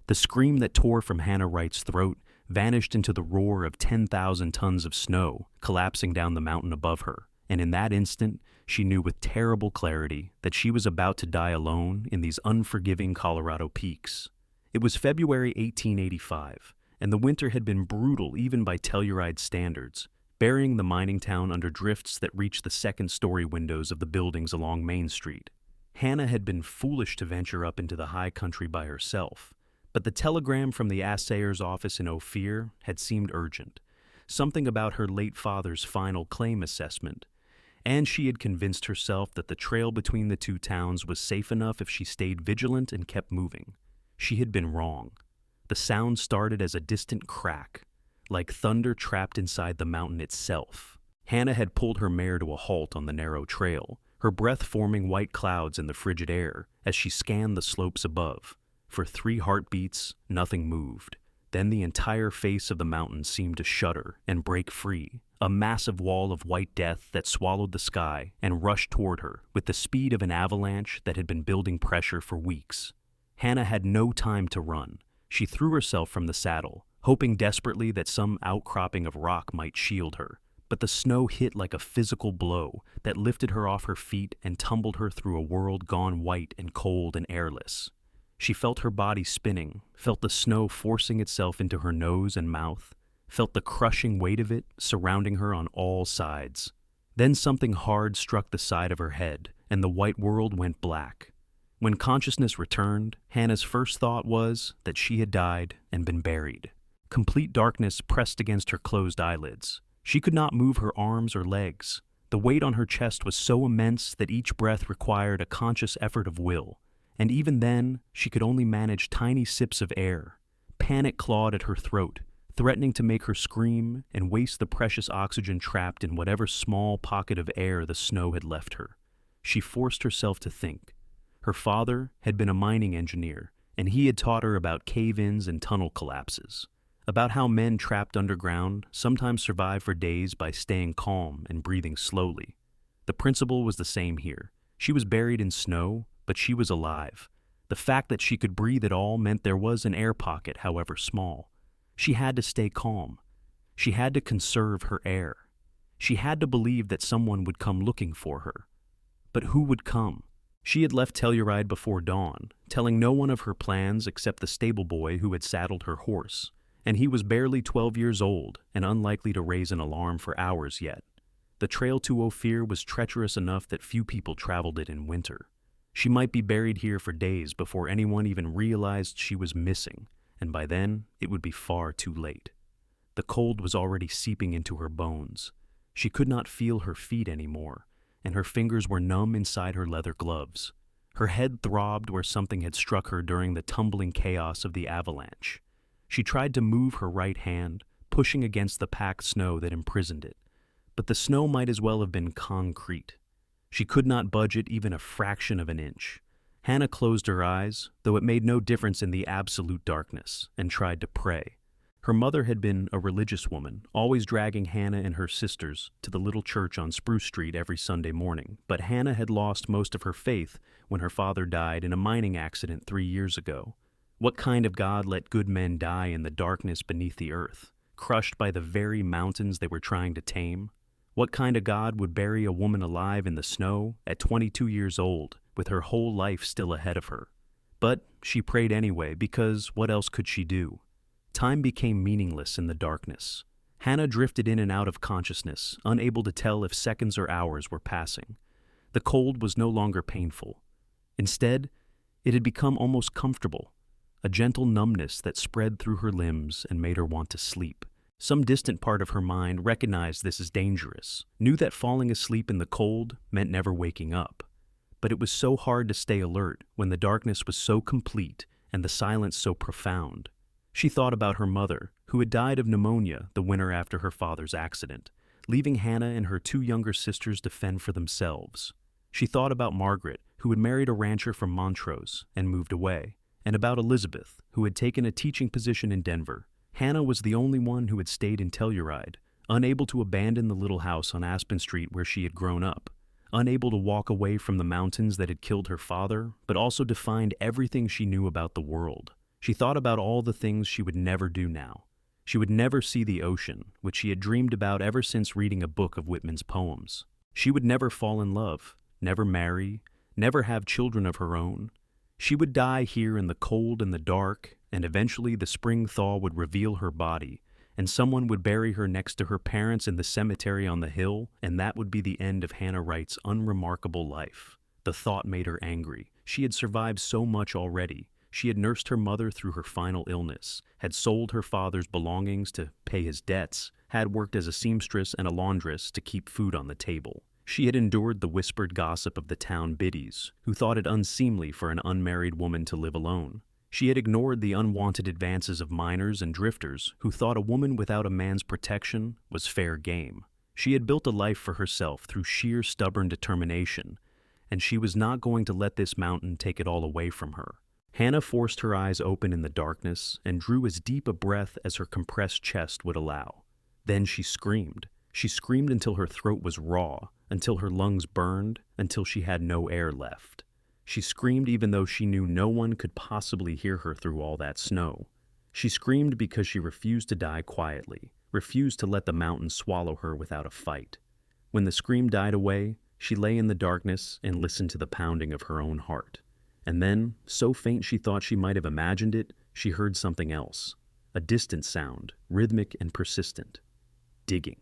The scream that tore from Hannah Wright's throat vanished into the roar of 10,000 tons of snow collapsing down the mountain above her, and in that instant, she knew with terrible clarity that she was about to die alone in these unforgiving Colorado peaks. It was February 1885, and the winter had been brutal even by Telluride standards, burying the mining town under drifts that reached the second-story windows of the buildings along Main Street. Hannah had been foolish to venture up into the high country by herself, but the telegram from the assayer's office in Ophir had seemed urgent, something about her late father's final claim assessment, and she had convinced herself that the trail between the two towns was safe enough if she stayed vigilant and kept moving. She had been wrong. The sound started as a distant crack, like thunder trapped inside the mountain itself. Hannah had pulled her mare to a halt on the narrow trail, her breath forming white clouds in the frigid air as she scanned the slopes above. For 3 heartbeats, nothing moved. Then the entire face of the mountain seemed to shudder and break free, a massive wall of white death that swallowed the sky and rushed toward her with the speed of an avalanche that had been building pressure for weeks. Hannah had no time to run. She threw herself from the saddle, hoping desperately that some outcropping of rock might shield her. But the snow hit like a physical blow that lifted her off her feet and tumbled her through a world gone white and cold and airless. She felt her body spinning, felt the snow forcing itself into her nose and mouth, felt the crushing weight of it surrounding her on all sides. Then something hard struck the side of her head, and the white world went black. When consciousness returned, Hannah's first thought was that she had died and been buried. Complete darkness pressed against her closed eyelids. She could not move her arms or legs. The weight on her chest was so immense that each breath required a conscious effort of will, and even then, she could only manage tiny sips of air. Panic clawed at her throat, threatening to make her scream and waste the precious oxygen trapped in whatever small pocket of air the snow had left her. She forced herself to think. Her father had been a mining engineer, and he had taught her about cave-ins and tunnel collapses, about how men trapped underground sometimes survive for days by staying calm and breathing slowly. The principle was the same here. She was buried in snow, but she was alive. The fact that she could breathe at all meant there was an air pocket, however small. She had to stay calm. She had to conserve her air. She had to believe that someone would come looking for her. But who would come? She had left Telluride before dawn, telling no one of her plans except the stable boy who had saddled her horse, and he was barely 12 years old and unlikely to raise an alarm for hours yet. The trail to Ophir was treacherous enough that few people traveled it in winter. She might be buried here for days before anyone even realized she was missing, and by then it would be far too late. The cold was already seeping into her bones. She could not feel her feet anymore, and her fingers were numb inside her leather gloves. Her head throbbed where something had struck her during the tumbling chaos of the avalanche. She tried to move her right hand, pushing against the packed snow that imprisoned it, but the snow might as well have been concrete. She could not budge it even a fraction of an inch. Hannah closed her eyes, though it made no difference in the absolute darkness, and tried to pray. Her mother had been a religious woman, always dragging Hannah and her sisters to the little church on Spruce Street every Sunday morning, but Hannah had lost most of her faith when her father died in a mining accident 3 years ago. What kind of God let good men die in the darkness beneath the earth, crushed by the very mountains they were trying to tame? What kind of God would bury a woman alive in the snow at 22 years old, with her whole life still ahead of her? But she prayed anyway, because what else could she do? Time became meaningless in the darkness. Hannah drifted in and out of consciousness, unable to tell if seconds or hours were passing. The cold was no longer painful. Instead, it had become almost comfortable, a gentle numbness that spread through her limbs and made her want to sleep. Some distant part of her mind recognized this as dangerous, knew that falling asleep in the cold meant never waking up. But it was so hard to stay alert when the darkness was so complete and the silence so profound. She thought about her mother, who had died of pneumonia the winter after her father's accident, leaving Hannah and her 2 younger sisters to fend for themselves. She thought about Margaret, who had married a rancher from Montrose and moved away, and about Elizabeth, who had taken a teaching position in Denver. Hannah was the only one who had stayed in Telluride, unable to abandon the little house on Aspen Street where she had grown up, unable to walk away from the mountains that had killed her father, but also to find everything she knew about the world. She thought about all the things she would never do now. She would never see the ocean, which she had dreamed about ever since reading a book of Whitman's poems. She would never fall in love, never marry, never have children of her own. She would die here in the cold and the dark, and eventually the spring thaw would reveal her body, and someone would bury her next to her parents in the cemetery on the hill, and that would be the end of Hannah Wright's unremarkable life. The thought made her angry. She had survived so much already. She had nursed her mother through her final illness, had sold her father's belongings to pay his debts, had worked as a seamstress and a laundress to keep food on the table. She had endured the whispered gossip of the town biddies, who thought it unseemly for an unmarried woman to live alone. She had ignored the unwanted advances of minors and drifters, who thought a woman without a man's protection was fair game. She had built a life for herself through sheer stubborn determination, and she was not going to let this mountain take it all away from her. Hannah forced her eyes open in the darkness and drew as deep a breath as her compressed chest would allow. Then she screamed. She screamed until her throat was raw, until her lungs burned, until she had no air left. She screamed even though she knew no one could possibly hear her through all that snow. She screamed because she refused to die quietly, refused to let the mountain swallow her without a fight. When the scream died away, she lay in the darkness and listened to the pounding of her own heart. And then, so faint she thought she might have imagined it, she heard something else. A distant sound, rhythmic and persistent. Digging.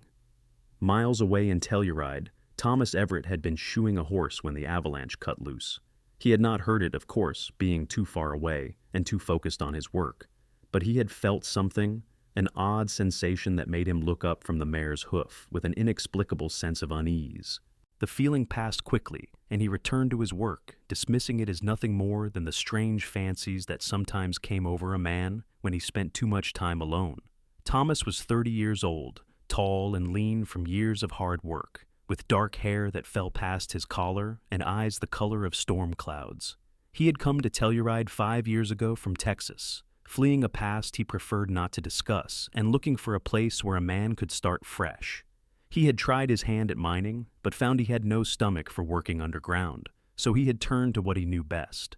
Miles away in Telluride, Thomas Everett had been shoeing a horse when the avalanche cut loose. He had not heard it, of course, being too far away and too focused on his work, but he had felt something, an odd sensation that made him look up from the mare's hoof with an inexplicable sense of unease. The feeling passed quickly, and he returned to his work, dismissing it as nothing more than the strange fancies that sometimes came over a man when he spent too much time alone. Thomas was 30 years old, tall and lean from years of hard work, with dark hair that fell past his collar and eyes the color of storm clouds. He had come to Telluride 5 years ago from Texas, fleeing a past he preferred not to discuss and looking for a place where a man could start fresh. He had tried his hand at mining, but found he had no stomach for working underground, so he had turned to what he knew best.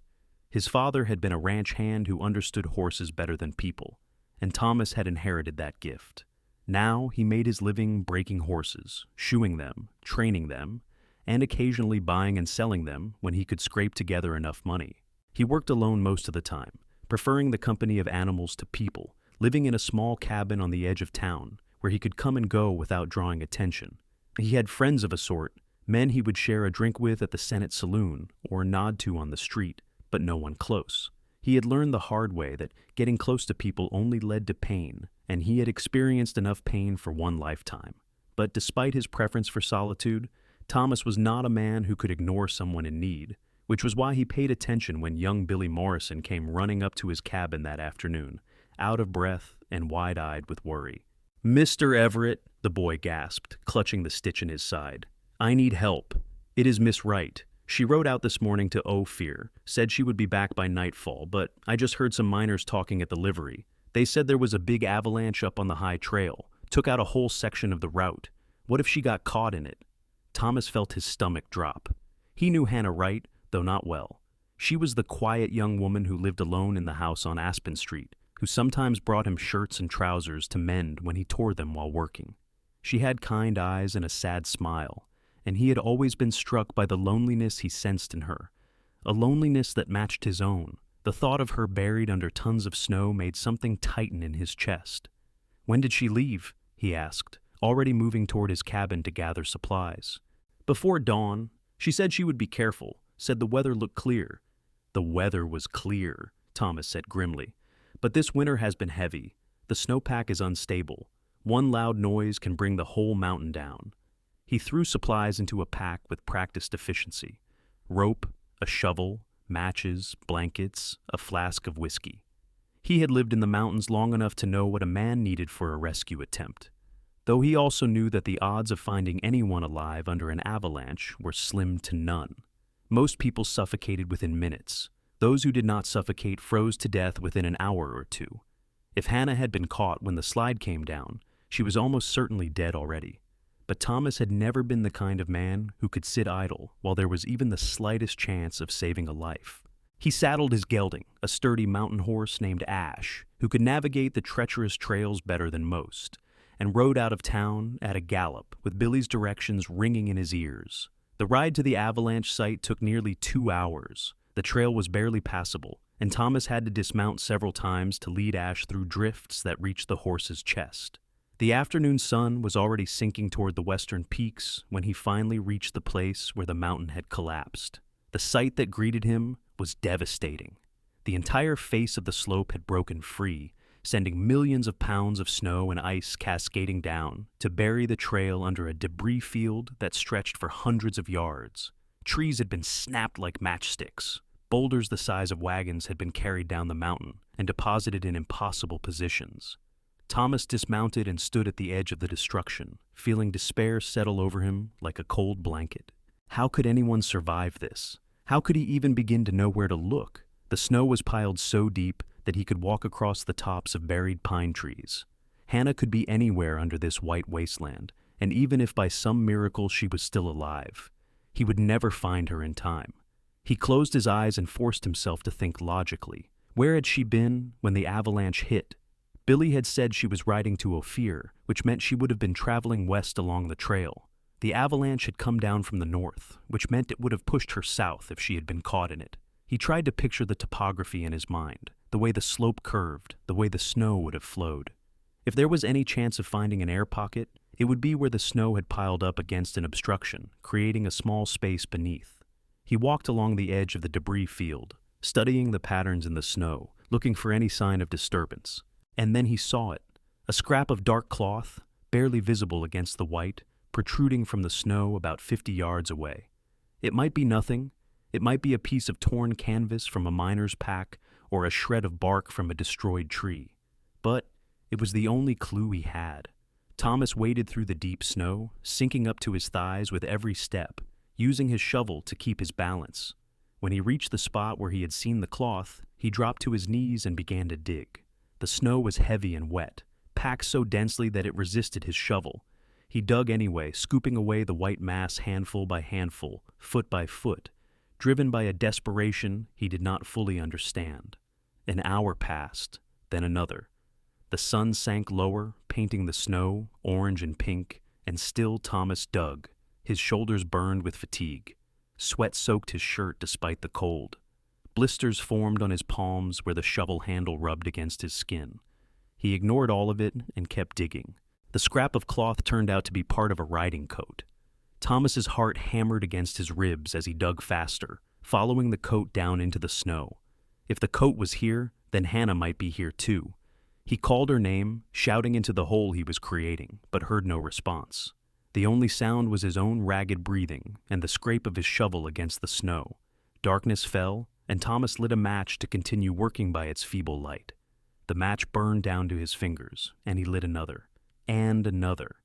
His father had been a ranch hand who understood horses better than people, and Thomas had inherited that gift. Now he made his living breaking horses, shoeing them, training them, and occasionally buying and selling them when he could scrape together enough money. He worked alone most of the time, preferring the company of animals to people, living in a small cabin on the edge of town, where he could come and go without drawing attention. He had friends of a sort, men he would share a drink with at the Senate Saloon or nod to on the street, but no one close. He had learned the hard way that getting close to people only led to pain, and he had experienced enough pain for one lifetime. But despite his preference for solitude, Thomas was not a man who could ignore someone in need, which was why he paid attention when young Billy Morrison came running up to his cabin that afternoon, out of breath and wide-eyed with worry. "Mr. Everett," the boy gasped, clutching the stitch in his side. "I need help. It is Miss Wright. She rode out this morning to Ophir, said she would be back by nightfall, but I just heard some miners talking at the livery. They said there was a big avalanche up on the high trail, took out a whole section of the route. What if she got caught in it?" Thomas felt his stomach drop. He knew Hannah Wright, though not well. She was the quiet young woman who lived alone in the house on Aspen Street, who sometimes brought him shirts and trousers to mend when he tore them while working. She had kind eyes and a sad smile, and he had always been struck by the loneliness he sensed in her, a loneliness that matched his own. The thought of her buried under tons of snow made something tighten in his chest. "When did she leave?" he asked, already moving toward his cabin to gather supplies. "Before dawn. She said she would be careful, said the weather looked clear." "The weather was clear," Thomas said grimly. "But this winter has been heavy. The snowpack is unstable. One loud noise can bring the whole mountain down." He threw supplies into a pack with practiced efficiency. Rope, a shovel, matches, blankets, a flask of whiskey. He had lived in the mountains long enough to know what a man needed for a rescue attempt, though he also knew that the odds of finding anyone alive under an avalanche were slim to none. Most people suffocated within minutes. Those who did not suffocate froze to death within an hour or two. If Hannah had been caught when the slide came down, she was almost certainly dead already. But Thomas had never been the kind of man who could sit idle while there was even the slightest chance of saving a life. He saddled his gelding, a sturdy mountain horse named Ash, who could navigate the treacherous trails better than most, and rode out of town at a gallop with Billy's directions ringing in his ears. The ride to the Avalanche site took nearly 2 hours. The trail was barely passable, and Thomas had to dismount several times to lead Ash through drifts that reached the horse's chest. The afternoon sun was already sinking toward the western peaks when he finally reached the place where the mountain had collapsed. The sight that greeted him was devastating. The entire face of the slope had broken free, sending millions of pounds of snow and ice cascading down to bury the trail under a debris field that stretched for hundreds of yards. Trees had been snapped like matchsticks. Boulders the size of wagons had been carried down the mountain and deposited in impossible positions. Thomas dismounted and stood at the edge of the destruction, feeling despair settle over him like a cold blanket. How could anyone survive this? How could he even begin to know where to look? The snow was piled so deep that he could walk across the tops of buried pine trees. Hannah could be anywhere under this white wasteland, and even if by some miracle she was still alive, he would never find her in time. He closed his eyes and forced himself to think logically. Where had she been when the avalanche hit? Billy had said she was riding to Ophir, which meant she would have been traveling west along the trail. The avalanche had come down from the north, which meant it would have pushed her south if she had been caught in it. He tried to picture the topography in his mind, the way the slope curved, the way the snow would have flowed. If there was any chance of finding an air pocket, it would be where the snow had piled up against an obstruction, creating a small space beneath. He walked along the edge of the debris field, studying the patterns in the snow, looking for any sign of disturbance. And then he saw it, a scrap of dark cloth, barely visible against the white, protruding from the snow about 50 yards away. It might be nothing. It might be a piece of torn canvas from a miner's pack or a shred of bark from a destroyed tree. But it was the only clue he had. Thomas waded through the deep snow, sinking up to his thighs with every step, using his shovel to keep his balance. When he reached the spot where he had seen the cloth, he dropped to his knees and began to dig. The snow was heavy and wet, packed so densely that it resisted his shovel. He dug anyway, scooping away the white mass handful by handful, foot by foot, driven by a desperation he did not fully understand. An hour passed, then another. The sun sank lower, painting the snow orange and pink, and still Thomas dug. His shoulders burned with fatigue. Sweat soaked his shirt despite the cold. Blisters formed on his palms where the shovel handle rubbed against his skin. He ignored all of it and kept digging. The scrap of cloth turned out to be part of a riding coat. Thomas's heart hammered against his ribs as he dug faster, following the coat down into the snow. If the coat was here, then Hannah might be here too. He called her name, shouting into the hole he was creating, but heard no response. The only sound was his own ragged breathing and the scrape of his shovel against the snow. Darkness fell, and Thomas lit a match to continue working by its feeble light. The match burned down to his fingers, and he lit another, and another.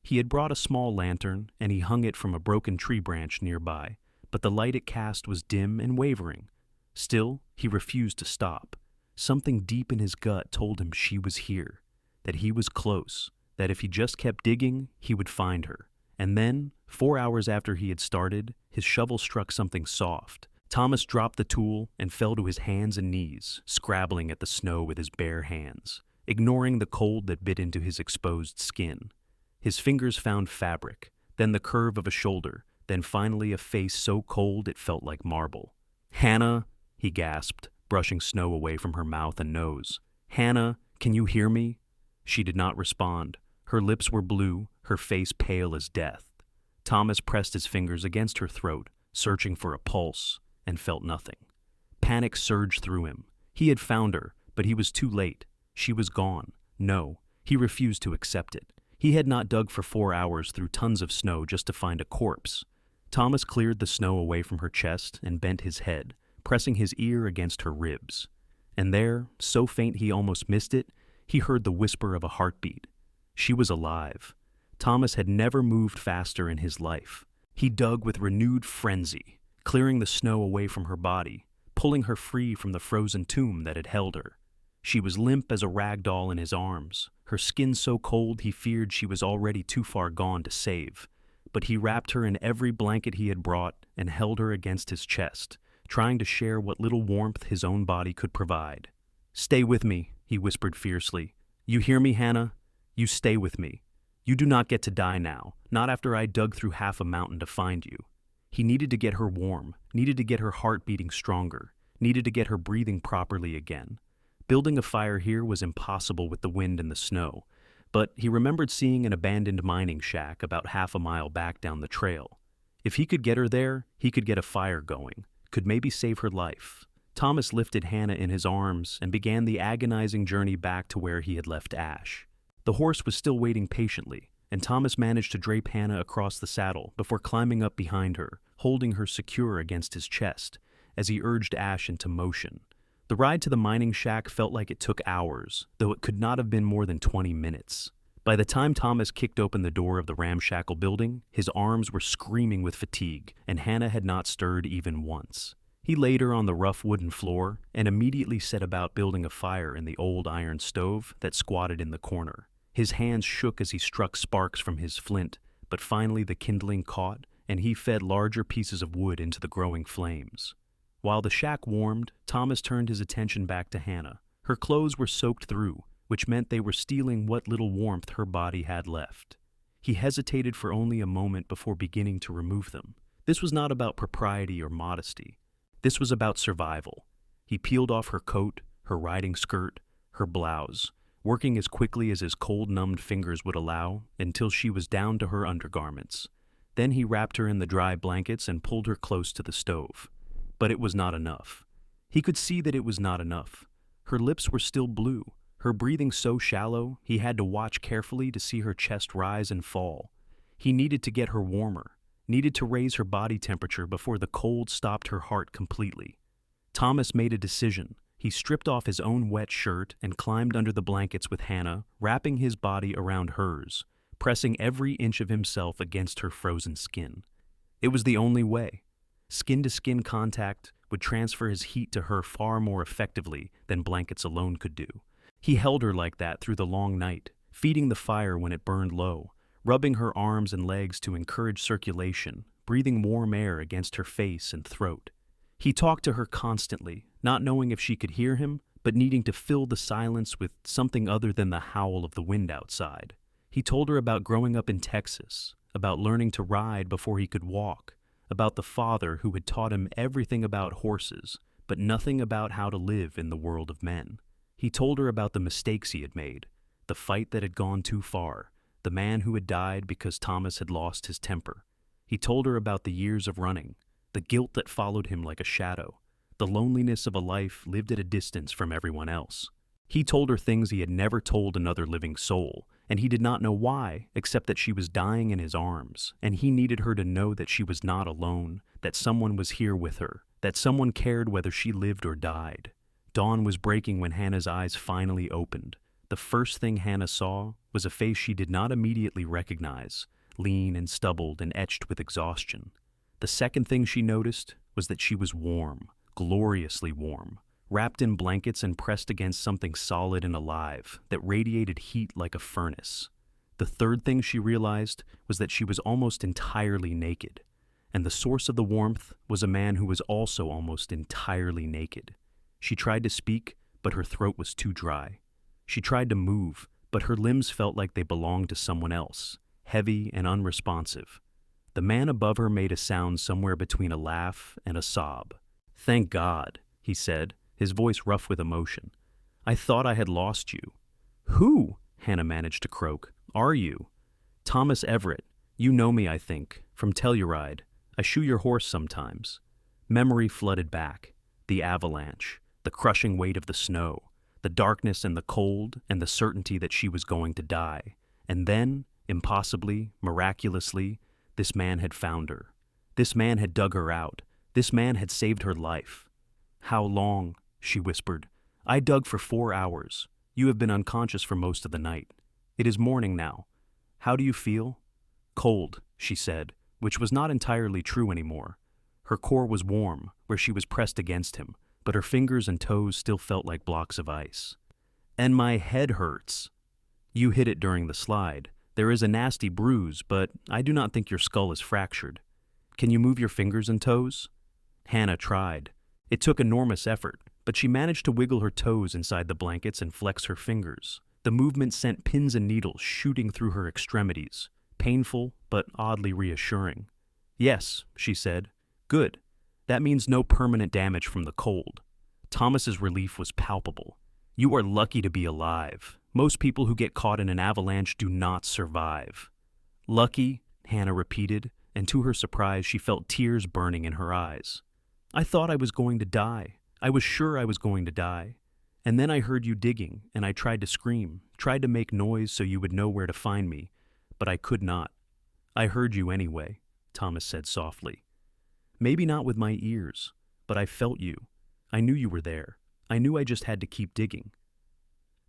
He had brought a small lantern, and he hung it from a broken tree branch nearby, but the light it cast was dim and wavering. Still, he refused to stop. Something deep in his gut told him she was here, that he was close, that if he just kept digging, he would find her. And then, 4 hours after he had started, his shovel struck something soft. Thomas dropped the tool and fell to his hands and knees, scrabbling at the snow with his bare hands, ignoring the cold that bit into his exposed skin. His fingers found fabric, then the curve of a shoulder, then finally a face so cold it felt like marble. "Hannah," he gasped, brushing snow away from her mouth and nose. "Hannah, can you hear me?" She did not respond. Her lips were blue, her face pale as death. Thomas pressed his fingers against her throat, searching for a pulse, and felt nothing. Panic surged through him. He had found her, but he was too late. She was gone. No, he refused to accept it. He had not dug for 4 hours through tons of snow just to find a corpse. Thomas cleared the snow away from her chest and bent his head, pressing his ear against her ribs. And there, so faint he almost missed it, he heard the whisper of a heartbeat. She was alive. Thomas had never moved faster in his life. He dug with renewed frenzy, clearing the snow away from her body, pulling her free from the frozen tomb that had held her. She was limp as a rag doll in his arms, her skin so cold he feared she was already too far gone to save. But he wrapped her in every blanket he had brought and held her against his chest, trying to share what little warmth his own body could provide. "Stay with me," he whispered fiercely. "You hear me, Hannah? You stay with me. You do not get to die now, not after I dug through half a mountain to find you." He needed to get her warm, needed to get her heart beating stronger, needed to get her breathing properly again. Building a fire here was impossible with the wind and the snow, but he remembered seeing an abandoned mining shack about half a mile back down the trail. If he could get her there, he could get a fire going, could maybe save her life. Thomas lifted Hannah in his arms and began the agonizing journey back to where he had left Ash. The horse was still waiting patiently, and Thomas managed to drape Hannah across the saddle before climbing up behind her, holding her secure against his chest, as he urged Ash into motion. The ride to the mining shack felt like it took hours, though it could not have been more than 20 minutes. By the time Thomas kicked open the door of the ramshackle building, his arms were screaming with fatigue, and Hannah had not stirred even once. He laid her on the rough wooden floor and immediately set about building a fire in the old iron stove that squatted in the corner. His hands shook as he struck sparks from his flint, but finally the kindling caught, and he fed larger pieces of wood into the growing flames. While the shack warmed, Thomas turned his attention back to Hannah. Her clothes were soaked through, which meant they were stealing what little warmth her body had left. He hesitated for only a moment before beginning to remove them. This was not about propriety or modesty. This was about survival. He peeled off her coat, her riding skirt, her blouse, working as quickly as his cold-numbed fingers would allow until she was down to her undergarments. Then he wrapped her in the dry blankets and pulled her close to the stove. But it was not enough. He could see that it was not enough. Her lips were still blue, her breathing so shallow he had to watch carefully to see her chest rise and fall. He needed to get her warmer, needed to raise her body temperature before the cold stopped her heart completely. Thomas made a decision. He stripped off his own wet shirt and climbed under the blankets with Hannah, wrapping his body around hers, pressing every inch of himself against her frozen skin. It was the only way. Skin-to-skin contact would transfer his heat to her far more effectively than blankets alone could do. He held her like that through the long night, feeding the fire when it burned low, rubbing her arms and legs to encourage circulation, breathing warm air against her face and throat. He talked to her constantly, not knowing if she could hear him, but needing to fill the silence with something other than the howl of the wind outside. He told her about growing up in Texas, about learning to ride before he could walk, about the father who had taught him everything about horses, but nothing about how to live in the world of men. He told her about the mistakes he had made, the fight that had gone too far, the man who had died because Thomas had lost his temper. He told her about the years of running, the guilt that followed him like a shadow, the loneliness of a life lived at a distance from everyone else. He told her things he had never told another living soul, and he did not know why, except that she was dying in his arms, and he needed her to know that she was not alone, that someone was here with her, that someone cared whether she lived or died. Dawn was breaking when Hannah's eyes finally opened. The first thing Hannah saw was a face she did not immediately recognize, lean and stubbled and etched with exhaustion. The second thing she noticed was that she was warm, gloriously warm, wrapped in blankets and pressed against something solid and alive that radiated heat like a furnace. The third thing she realized was that she was almost entirely naked, and the source of the warmth was a man who was also almost entirely naked. She tried to speak, but her throat was too dry. She tried to move, but her limbs felt like they belonged to someone else, heavy and unresponsive. The man above her made a sound somewhere between a laugh and a sob. "Thank God," he said, his voice rough with emotion. "I thought I had lost you." "Who?" Hannah managed to croak. "Are you?" "Thomas Everett. You know me, I think, from Telluride. I shoe your horse sometimes." Memory flooded back. The avalanche, the crushing weight of the snow, the darkness and the cold, and the certainty that she was going to die. And then, impossibly, miraculously, this man had found her. This man had dug her out. This man had saved her life. "How long?" she whispered. "I dug for 4 hours. You have been unconscious for most of the night. It is morning now. How do you feel?" "Cold," she said, which was not entirely true anymore. Her core was warm, where she was pressed against him, but her fingers and toes still felt like blocks of ice. "And my head hurts." "You hit it during the slide. There is a nasty bruise, but I do not think your skull is fractured. Can you move your fingers and toes?" Hannah tried. It took enormous effort, but she managed to wiggle her toes inside the blankets and flex her fingers. The movement sent pins and needles shooting through her extremities, painful but oddly reassuring. "Yes," she said. "Good. That means no permanent damage from the cold." Thomas's relief was palpable. "You are lucky to be alive. Most people who get caught in an avalanche do not survive." "Lucky," Hannah repeated, and to her surprise she felt tears burning in her eyes. "I thought I was going to die. I was sure I was going to die. And then I heard you digging, and I tried to scream, tried to make noise so you would know where to find me, but I could not. I heard you anyway," Thomas said softly. "Maybe not with my ears, but I felt you. I knew you were there. I knew I just had to keep digging."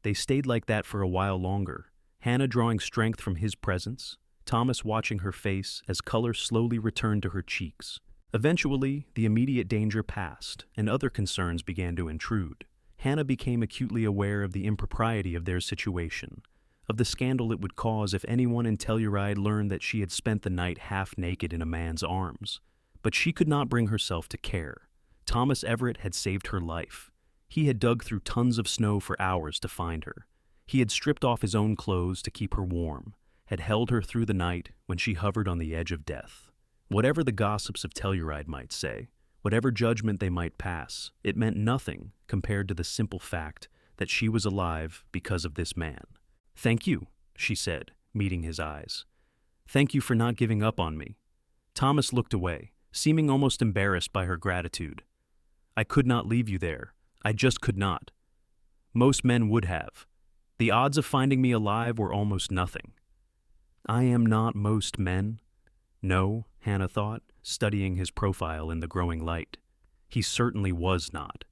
They stayed like that for a while longer, Hannah drawing strength from his presence, Thomas watching her face as color slowly returned to her cheeks. Eventually, the immediate danger passed, and other concerns began to intrude. Hannah became acutely aware of the impropriety of their situation, of the scandal it would cause if anyone in Telluride learned that she had spent the night half naked in a man's arms. But she could not bring herself to care. Thomas Everett had saved her life. He had dug through tons of snow for hours to find her. He had stripped off his own clothes to keep her warm, had held her through the night when she hovered on the edge of death. Whatever the gossips of Telluride might say, whatever judgment they might pass, it meant nothing compared to the simple fact that she was alive because of this man. "Thank you," she said, meeting his eyes. "Thank you for not giving up on me." Thomas looked away, seeming almost embarrassed by her gratitude. "I could not leave you there. I just could not. Most men would have. The odds of finding me alive were almost nothing." "I am not most men." No, Hannah thought, studying his profile in the growing light. He certainly was not.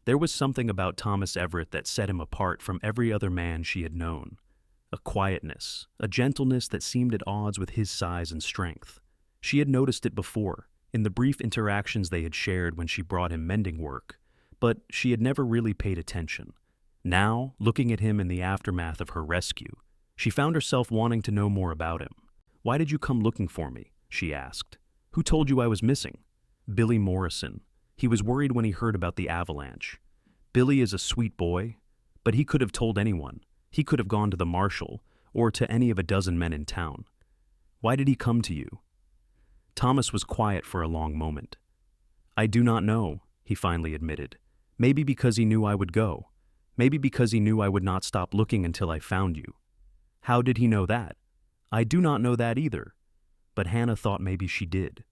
There was something about Thomas Everett that set him apart from every other man she had known. A quietness, a gentleness that seemed at odds with his size and strength. She had noticed it before, in the brief interactions they had shared when she brought him mending work, but she had never really paid attention. Now, looking at him in the aftermath of her rescue, she found herself wanting to know more about him. "Why did you come looking for me?" she asked. "Who told you I was missing?" "Billy Morrison. He was worried when he heard about the avalanche. Billy is a sweet boy, but he could have told anyone. He could have gone to the marshal, or to any of a dozen men in town. Why did he come to you?" Thomas was quiet for a long moment. "I do not know," he finally admitted. "Maybe because he knew I would go. Maybe because he knew I would not stop looking until I found you." "How did he know that?" "I do not know that either." But Hannah thought maybe she did.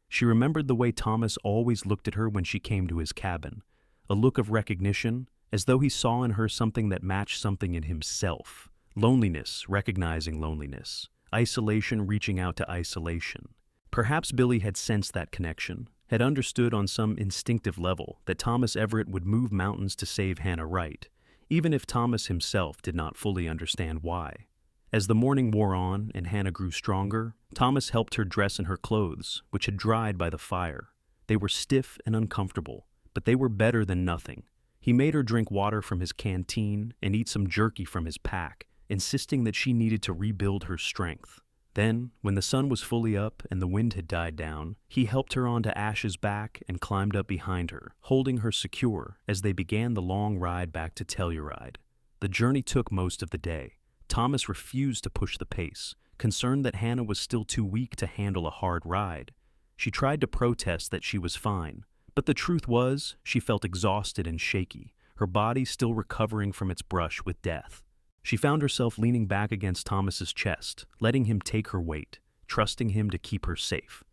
She remembered the way Thomas always looked at her when she came to his cabin, a look of recognition, as though he saw in her something that matched something in himself. Loneliness recognizing loneliness, isolation reaching out to isolation. Perhaps Billy had sensed that connection, had understood on some instinctive level that Thomas Everett would move mountains to save Hannah Wright, even if Thomas himself did not fully understand why. As the morning wore on and Hannah grew stronger, Thomas helped her dress in her clothes, which had dried by the fire. They were stiff and uncomfortable, but they were better than nothing. He made her drink water from his canteen and eat some jerky from his pack, insisting that she needed to rebuild her strength. Then, when the sun was fully up and the wind had died down, he helped her onto Ash's back and climbed up behind her, holding her secure as they began the long ride back to Telluride. The journey took most of the day. Thomas refused to push the pace, concerned that Hannah was still too weak to handle a hard ride. She tried to protest that she was fine, but the truth was she felt exhausted and shaky, her body still recovering from its brush with death. She found herself leaning back against Thomas's chest, letting him take her weight, trusting him to keep her safe.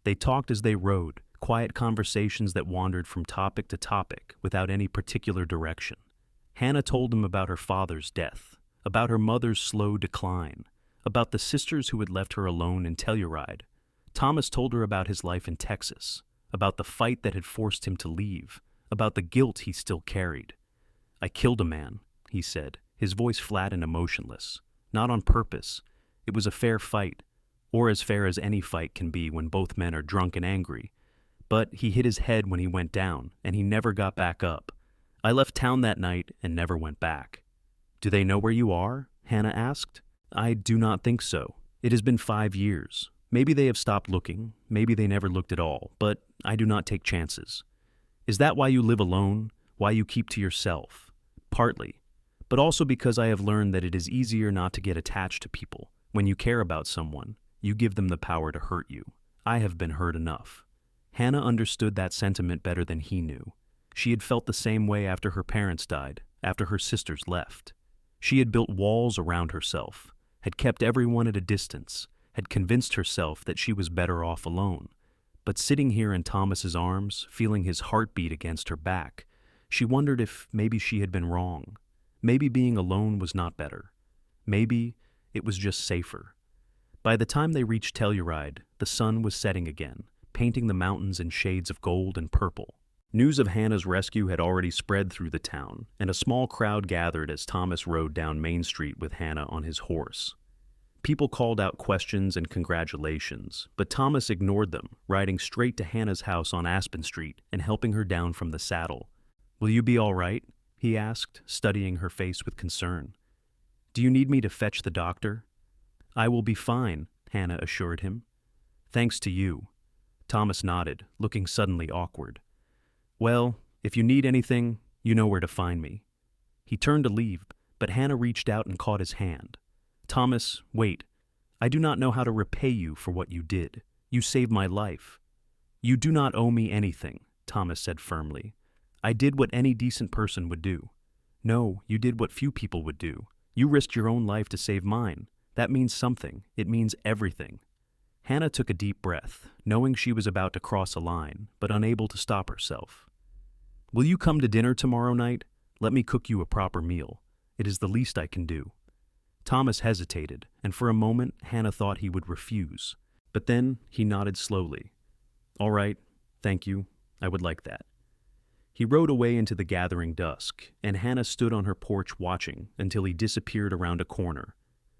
They talked as they rode, quiet conversations that wandered from topic to topic without any particular direction. Hannah told him about her father's death, about her mother's slow decline, about the sisters who had left her alone in Telluride. Thomas told her about his life in Texas, about the fight that had forced him to leave, about the guilt he still carried. "I killed a man," he said, his voice flat and emotionless. "Not on purpose. It was a fair fight, or as fair as any fight can be when both men are drunk and angry. But he hit his head when he went down, and he never got back up. I left town that night and never went back." "Do they know where you are?" Hannah asked. "I do not think so. It has been 5 years. Maybe they have stopped looking, maybe they never looked at all, but I do not take chances." Is that why you live alone? Why you keep to yourself? Partly, but also because I have learned that it is easier not to get attached to people. When you care about someone, you give them the power to hurt you. I have been hurt enough. Hannah understood that sentiment better than he knew. She had felt the same way after her parents died, after her sisters left. She had built walls around herself, had kept everyone at a distance, had convinced herself that she was better off alone. But sitting here in Thomas's arms, feeling his heartbeat against her back, she wondered if maybe she had been wrong. Maybe being alone was not better. Maybe it was just safer. By the time they reached Telluride, the sun was setting again, painting the mountains in shades of gold and purple. News of Hannah's rescue had already spread through the town, and a small crowd gathered as Thomas rode down Main Street with Hannah on his horse. People called out questions and congratulations, but Thomas ignored them, riding straight to Hannah's house on Aspen Street and helping her down from the saddle. "Will you be all right?" he asked, studying her face with concern. "Do you need me to fetch the doctor?" "I will be fine," Hannah assured him. "Thanks to you." Thomas nodded, looking suddenly awkward. "Well, if you need anything, you know where to find me." He turned to leave, but Hannah reached out and caught his hand. "Thomas, wait. I do not know how to repay you for what you did. You saved my life." "You do not owe me anything," Thomas said firmly. "I did what any decent person would do." "No, you did what few people would do. You risked your own life to save mine. That means something. It means everything." Hannah took a deep breath, knowing she was about to cross a line, but unable to stop herself. "Will you come to dinner tomorrow night? Let me cook you a proper meal. It is the least I can do." Thomas hesitated, and for a moment Hannah thought he would refuse. But then he nodded slowly. "All right, thank you. I would like that." He rode away into the gathering dusk, and Hannah stood on her porch watching until he disappeared around a corner.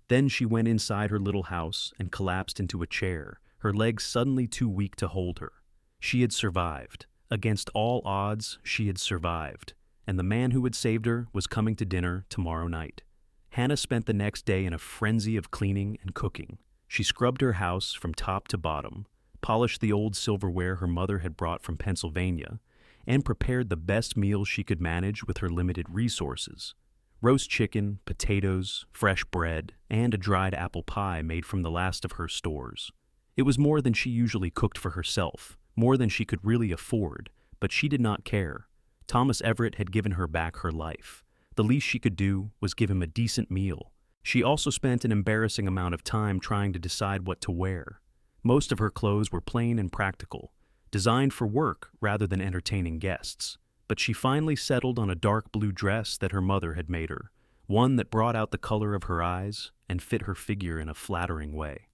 Then she went inside her little house and collapsed into a chair, her legs suddenly too weak to hold her. She had survived. Against all odds, she had survived, and the man who had saved her was coming to dinner tomorrow night. Hannah spent the next day in a frenzy of cleaning and cooking. She scrubbed her house from top to bottom, polished the old silverware her mother had brought from Pennsylvania, and prepared the best meals she could manage with her limited resources. Roast chicken, potatoes, fresh bread, and a dried apple pie made from the last of her stores. It was more than she usually cooked for herself, more than she could really afford, but she did not care. Thomas Everett had given her back her life. The least she could do was give him a decent meal. She also spent an embarrassing amount of time trying to decide what to wear. Most of her clothes were plain and practical, designed for work rather than entertaining guests. But she finally settled on a dark blue dress that her mother had made her, one that brought out the color of her eyes and fit her figure in a flattering way.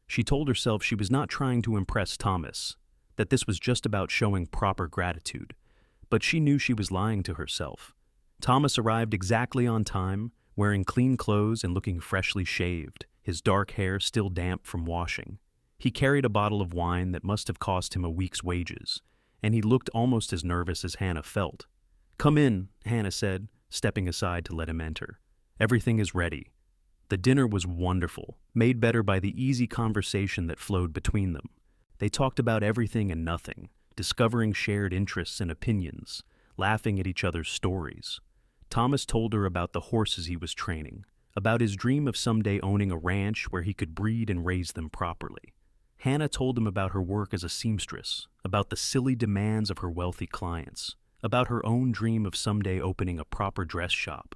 She told herself she was not trying to impress Thomas, that this was just about showing proper gratitude. But she knew she was lying to herself. Thomas arrived exactly on time, wearing clean clothes and looking freshly shaved, his dark hair still damp from washing. He carried a bottle of wine that must have cost him a week's wages, and he looked almost as nervous as Hannah felt. "Come in," Hannah said, stepping aside to let him enter. "Everything is ready." The dinner was wonderful, made better by the easy conversation that flowed between them. They talked about everything and nothing, discovering shared interests and opinions, laughing at each other's stories. Thomas told her about the horses he was training, about his dream of someday owning a ranch where he could breed and raise them properly. Hannah told him about her work as a seamstress, about the silly demands of her wealthy clients, about her own dream of someday opening a proper dress shop.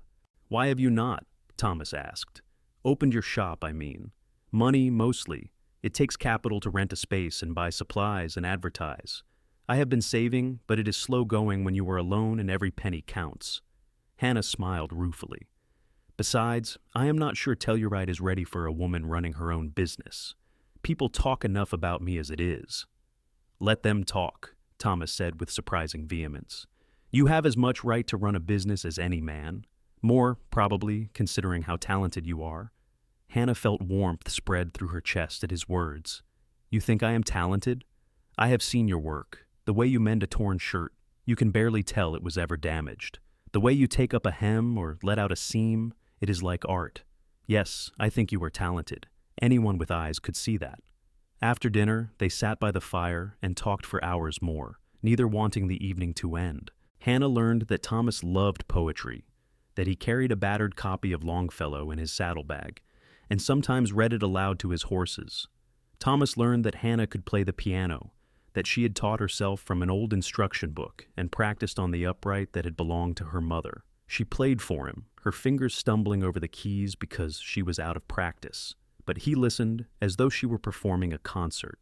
"Why have you not?" Thomas asked. "Opened your shop, I mean. Money, mostly. It takes capital to rent a space and buy supplies and advertise. I have been saving, but it is slow going when you are alone and every penny counts." Hannah smiled ruefully. "Besides, I am not sure Telluride is ready for a woman running her own business. People talk enough about me as it is." "Let them talk," Thomas said with surprising vehemence. "You have as much right to run a business as any man. More, probably, considering how talented you are." Hannah felt warmth spread through her chest at his words. "You think I am talented? I have seen your work. The way you mend a torn shirt, you can barely tell it was ever damaged. The way you take up a hem or let out a seam, it is like art. Yes, I think you are talented. Anyone with eyes could see that." After dinner, they sat by the fire and talked for hours more, neither wanting the evening to end. Hannah learned that Thomas loved poetry, that he carried a battered copy of Longfellow in his saddlebag, and sometimes read it aloud to his horses. Thomas learned that Hannah could play the piano, that she had taught herself from an old instruction book and practiced on the upright that had belonged to her mother. She played for him, her fingers stumbling over the keys because she was out of practice, but he listened as though she were performing a concert.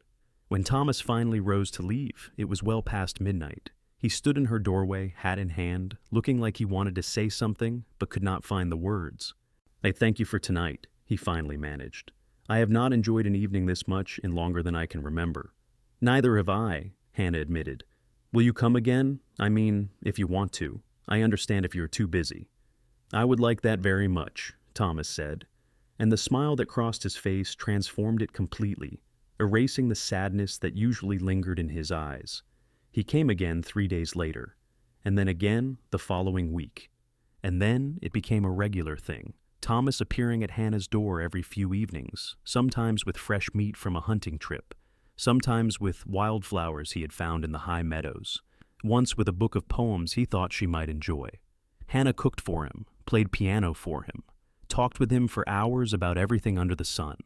When Thomas finally rose to leave, it was well past midnight. He stood in her doorway, hat in hand, looking like he wanted to say something but could not find the words. "I thank you for tonight," he finally managed. "I have not enjoyed an evening this much in longer than I can remember." "Neither have I," Hannah admitted. "Will you come again? I mean, if you want to. I understand if you're too busy." "I would like that very much," Thomas said, and the smile that crossed his face transformed it completely, erasing the sadness that usually lingered in his eyes. He came again 3 days later, and then again the following week. And then it became a regular thing, Thomas appearing at Hannah's door every few evenings, sometimes with fresh meat from a hunting trip, sometimes with wildflowers he had found in the high meadows, once with a book of poems he thought she might enjoy. Hannah cooked for him, played piano for him, talked with him for hours about everything under the sun.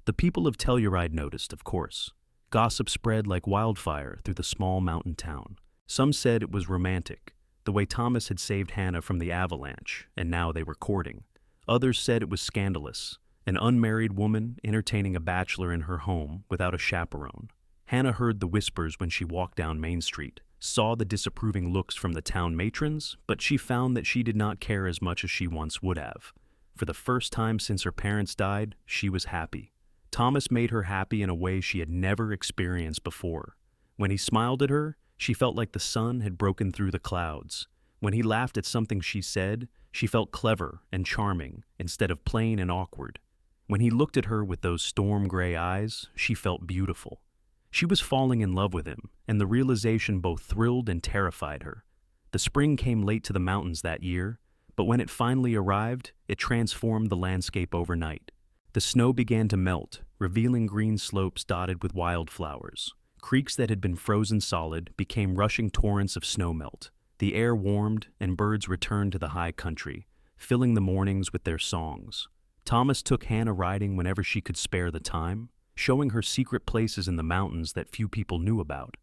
The people of Telluride noticed, of course. Gossip spread like wildfire through the small mountain town. Some said it was romantic, the way Thomas had saved Hannah from the Avalanche, and now they were courting. Others said it was scandalous, an unmarried woman entertaining a bachelor in her home without a chaperone. Hannah heard the whispers when she walked down Main Street, saw the disapproving looks from the town matrons, but she found that she did not care as much as she once would have. For the first time since her parents died, she was happy. Thomas made her happy in a way she had never experienced before. When he smiled at her, she felt like the sun had broken through the clouds. When he laughed at something she said, she felt clever and charming instead of plain and awkward. When he looked at her with those storm-gray eyes, she felt beautiful. She was falling in love with him, and the realization both thrilled and terrified her. The spring came late to the mountains that year, but when it finally arrived, it transformed the landscape overnight. The snow began to melt, revealing green slopes dotted with wildflowers. Creeks that had been frozen solid became rushing torrents of snowmelt. The air warmed, and birds returned to the high country, filling the mornings with their songs. Thomas took Hannah riding whenever she could spare the time, showing her secret places in the mountains that few people knew about.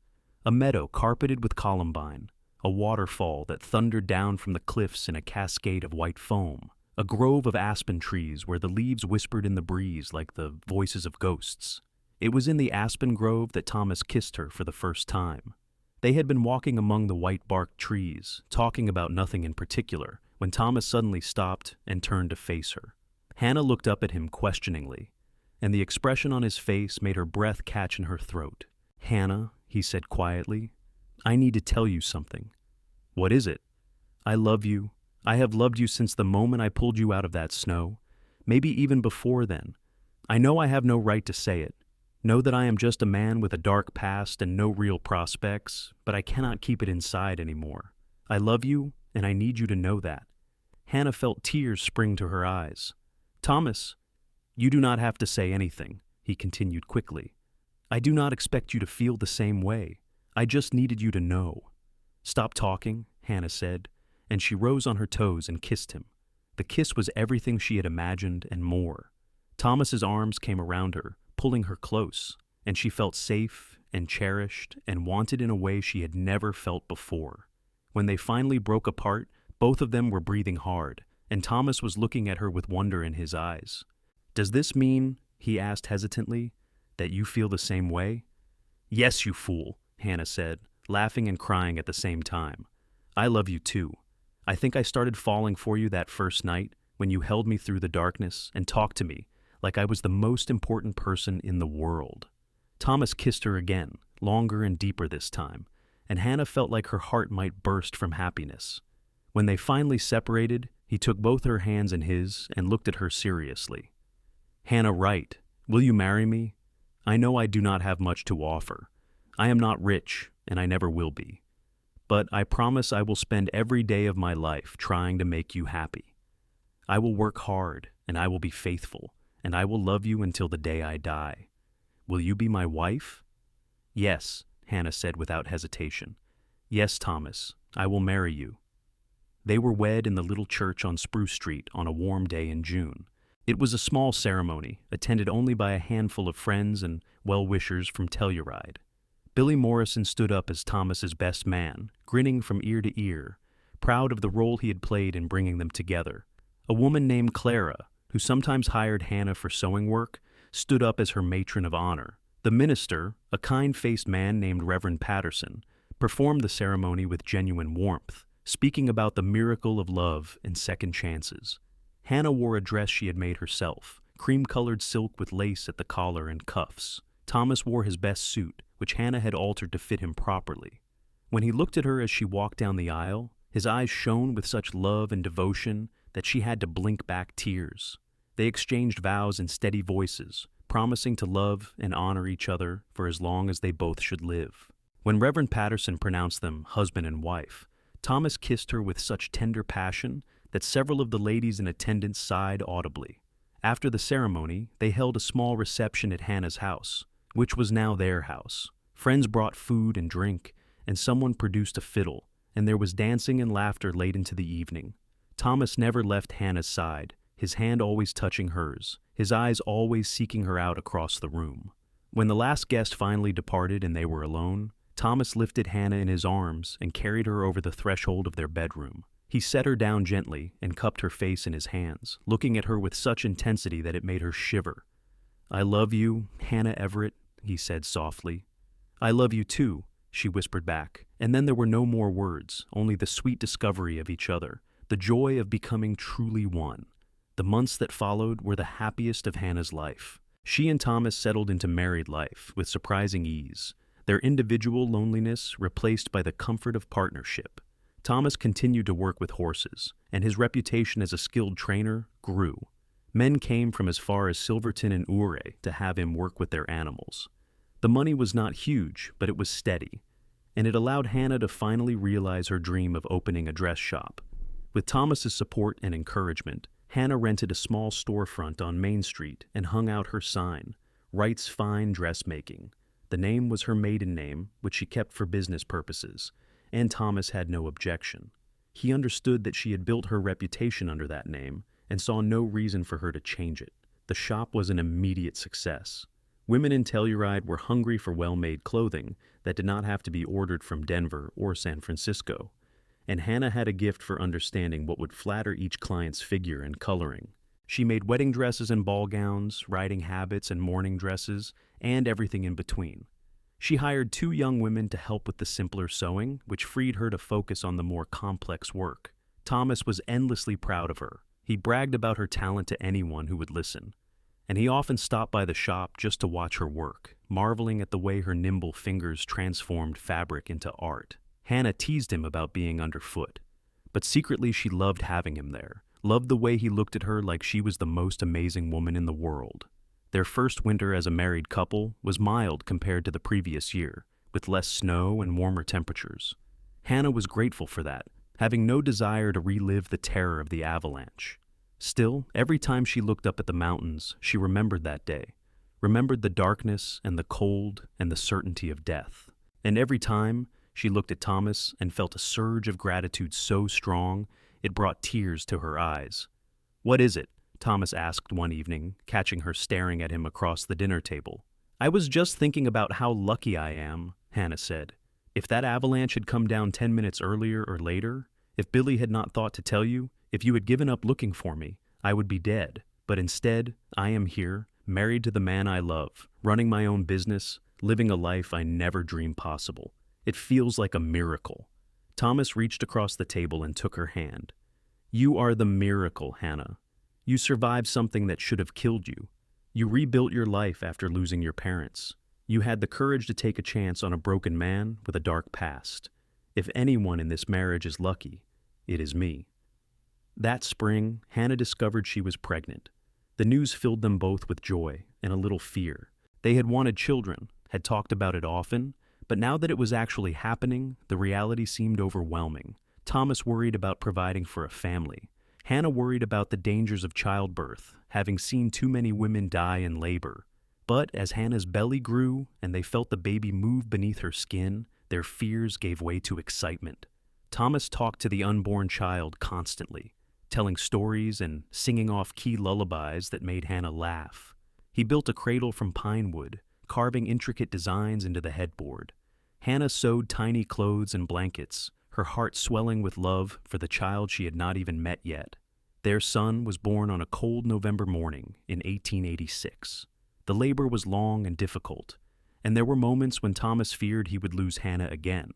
A meadow carpeted with columbine, a waterfall that thundered down from the cliffs in a cascade of white foam, a grove of aspen trees where the leaves whispered in the breeze like the voices of ghosts. It was in the aspen grove that Thomas kissed her for the first time. They had been walking among the white-barked trees, talking about nothing in particular, when Thomas suddenly stopped and turned to face her. Hannah looked up at him questioningly, and the expression on his face made her breath catch in her throat. "Hannah," he said quietly, "I need to tell you something." "What is it?" "I love you. I have loved you since the moment I pulled you out of that snow, maybe even before then. I know I have no right to say it. Know that I am just a man with a dark past and no real prospects, but I cannot keep it inside anymore. I love you, and I need you to know that." Hannah felt tears spring to her eyes. "Thomas, you do not have to say anything," he continued quickly. "I do not expect you to feel the same way. I just needed you to know." "Stop talking," Hannah said, and she rose on her toes and kissed him. The kiss was everything she had imagined and more. Thomas's arms came around her, pulling her close, and she felt safe and cherished and wanted in a way she had never felt before. When they finally broke apart, both of them were breathing hard, and Thomas was looking at her with wonder in his eyes. "Does this mean," he asked hesitantly, "that you feel the same way?" "Yes, you fool," Hannah said, laughing and crying at the same time. "I love you too. I think I started falling for you that first night when you held me through the darkness and talked to me like I was the most important person in the world." Thomas kissed her again, longer and deeper this time, and Hannah felt like her heart might burst from happiness. When they finally separated, he took both her hands in his and looked at her seriously. "Hannah Wright, will you marry me? I know I do not have much to offer. I am not rich, and I never will be. But I promise I will spend every day of my life trying to make you happy. I will work hard, and I will be faithful, and I will love you until the day I die. Will you be my wife?" "Yes," Hannah said without hesitation. "Yes, Thomas, I will marry you." They were wed in the little church on Spruce Street on a warm day in June. It was a small ceremony, attended only by a handful of friends and well-wishers from Telluride. Billy Morrison stood up as Thomas's best man, grinning from ear to ear, proud of the role he had played in bringing them together. A woman named Clara, who sometimes hired Hannah for sewing work, stood up as her matron of honor. The minister, a kind-faced man named Reverend Patterson, performed the ceremony with genuine warmth, speaking about the miracle of love and second chances. Hannah wore a dress she had made herself, cream-colored silk with lace at the collar and cuffs. Thomas wore his best suit, which Hannah had altered to fit him properly. When he looked at her as she walked down the aisle, his eyes shone with such love and devotion that she had to blink back tears. They exchanged vows in steady voices, promising to love and honor each other for as long as they both should live. When Reverend Patterson pronounced them husband and wife, Thomas kissed her with such tender passion that several of the ladies in attendance sighed audibly. After the ceremony, they held a small reception at Hannah's house, which was now their house. Friends brought food and drink, and someone produced a fiddle, and there was dancing and laughter late into the evening. Thomas never left Hannah's side, his hand always touching hers, his eyes always seeking her out across the room. When the last guest finally departed and they were alone, Thomas lifted Hannah in his arms and carried her over the threshold of their bedroom. He set her down gently and cupped her face in his hands, looking at her with such intensity that it made her shiver. "I love you, Hannah Everett," he said softly. "I love you too," she whispered back, and then there were no more words, only the sweet discovery of each other, the joy of becoming truly one. The months that followed were the happiest of Hannah's life. She and Thomas settled into married life with surprising ease, their individual loneliness replaced by the comfort of partnership. Thomas continued to work with horses, and his reputation as a skilled trainer grew. Men came from as far as Silverton and Ouray to have him work with their animals. The money was not huge, but it was steady, and it allowed Hannah to finally realize her dream of opening a dress shop. With Thomas's support and encouragement, Hannah rented a small storefront on Main Street and hung out her sign, Wright's Fine Dressmaking. The name was her maiden name, which she kept for business purposes, and Thomas had no objection. He understood that she had built her reputation under that name and saw no reason for her to change it. The shop was an immediate success. Women in Telluride were hungry for well-made clothing that did not have to be ordered from Denver or San Francisco, and Hannah had a gift for understanding what would flatter each client's figure and coloring. She made wedding dresses and ball gowns, riding habits and morning dresses, and everything in between. She hired 2 young women to help with the simpler sewing, which freed her to focus on the more complex work. Thomas was endlessly proud of her. He bragged about her talent to anyone who would listen, and he often stopped by the shop just to watch her work, marveling at the way her nimble fingers transformed fabric into art. Hannah teased him about being underfoot, but secretly she loved having him there, loved the way he looked at her like she was the most amazing woman in the world. Their first winter as a married couple was mild compared to the previous year, with less snow and warmer temperatures. Hannah was grateful for that, having no desire to relive the terror of the Avalanche. Still, every time she looked up at the mountains, she remembered that day, remembered the darkness and the cold and the certainty of death. And every time she looked at Thomas and felt a surge of gratitude so strong it brought tears to her eyes. "What is it?" Thomas asked one evening, catching her staring at him across the dinner table. "I was just thinking about how lucky I am," Hannah said. "If that avalanche had come down 10 minutes earlier or later, if Billy had not thought to tell you, if you had given up looking for me, I would be dead. But instead, I am here, married to the man I love, running my own business, living a life I never dreamed possible. It feels like a miracle." Thomas reached across the table and took her hand. "You are the miracle, Hannah. You survived something that should have killed you. You rebuilt your life after losing your parents. You had the courage to take a chance on a broken man with a dark past. If anyone in this marriage is lucky, it is me." That spring, Hannah discovered she was pregnant. The news filled them both with joy and a little fear. They had wanted children, had talked about it often, but now that it was actually happening, the reality seemed overwhelming. Thomas worried about providing for a family. Hannah worried about the dangers of childbirth, having seen too many women die in labor. But as Hannah's belly grew and they felt the baby move beneath her skin, their fears gave way to excitement. Thomas talked to the unborn child constantly, telling stories and singing off key lullabies that made Hannah laugh. He built a cradle from pine wood, carving intricate designs into the headboard. Hannah sewed tiny clothes and blankets, her heart swelling with love for the child she had not even met yet. Their son was born on a cold November morning in 1886. The labor was long and difficult, and there were moments when Thomas feared he would lose Hannah again.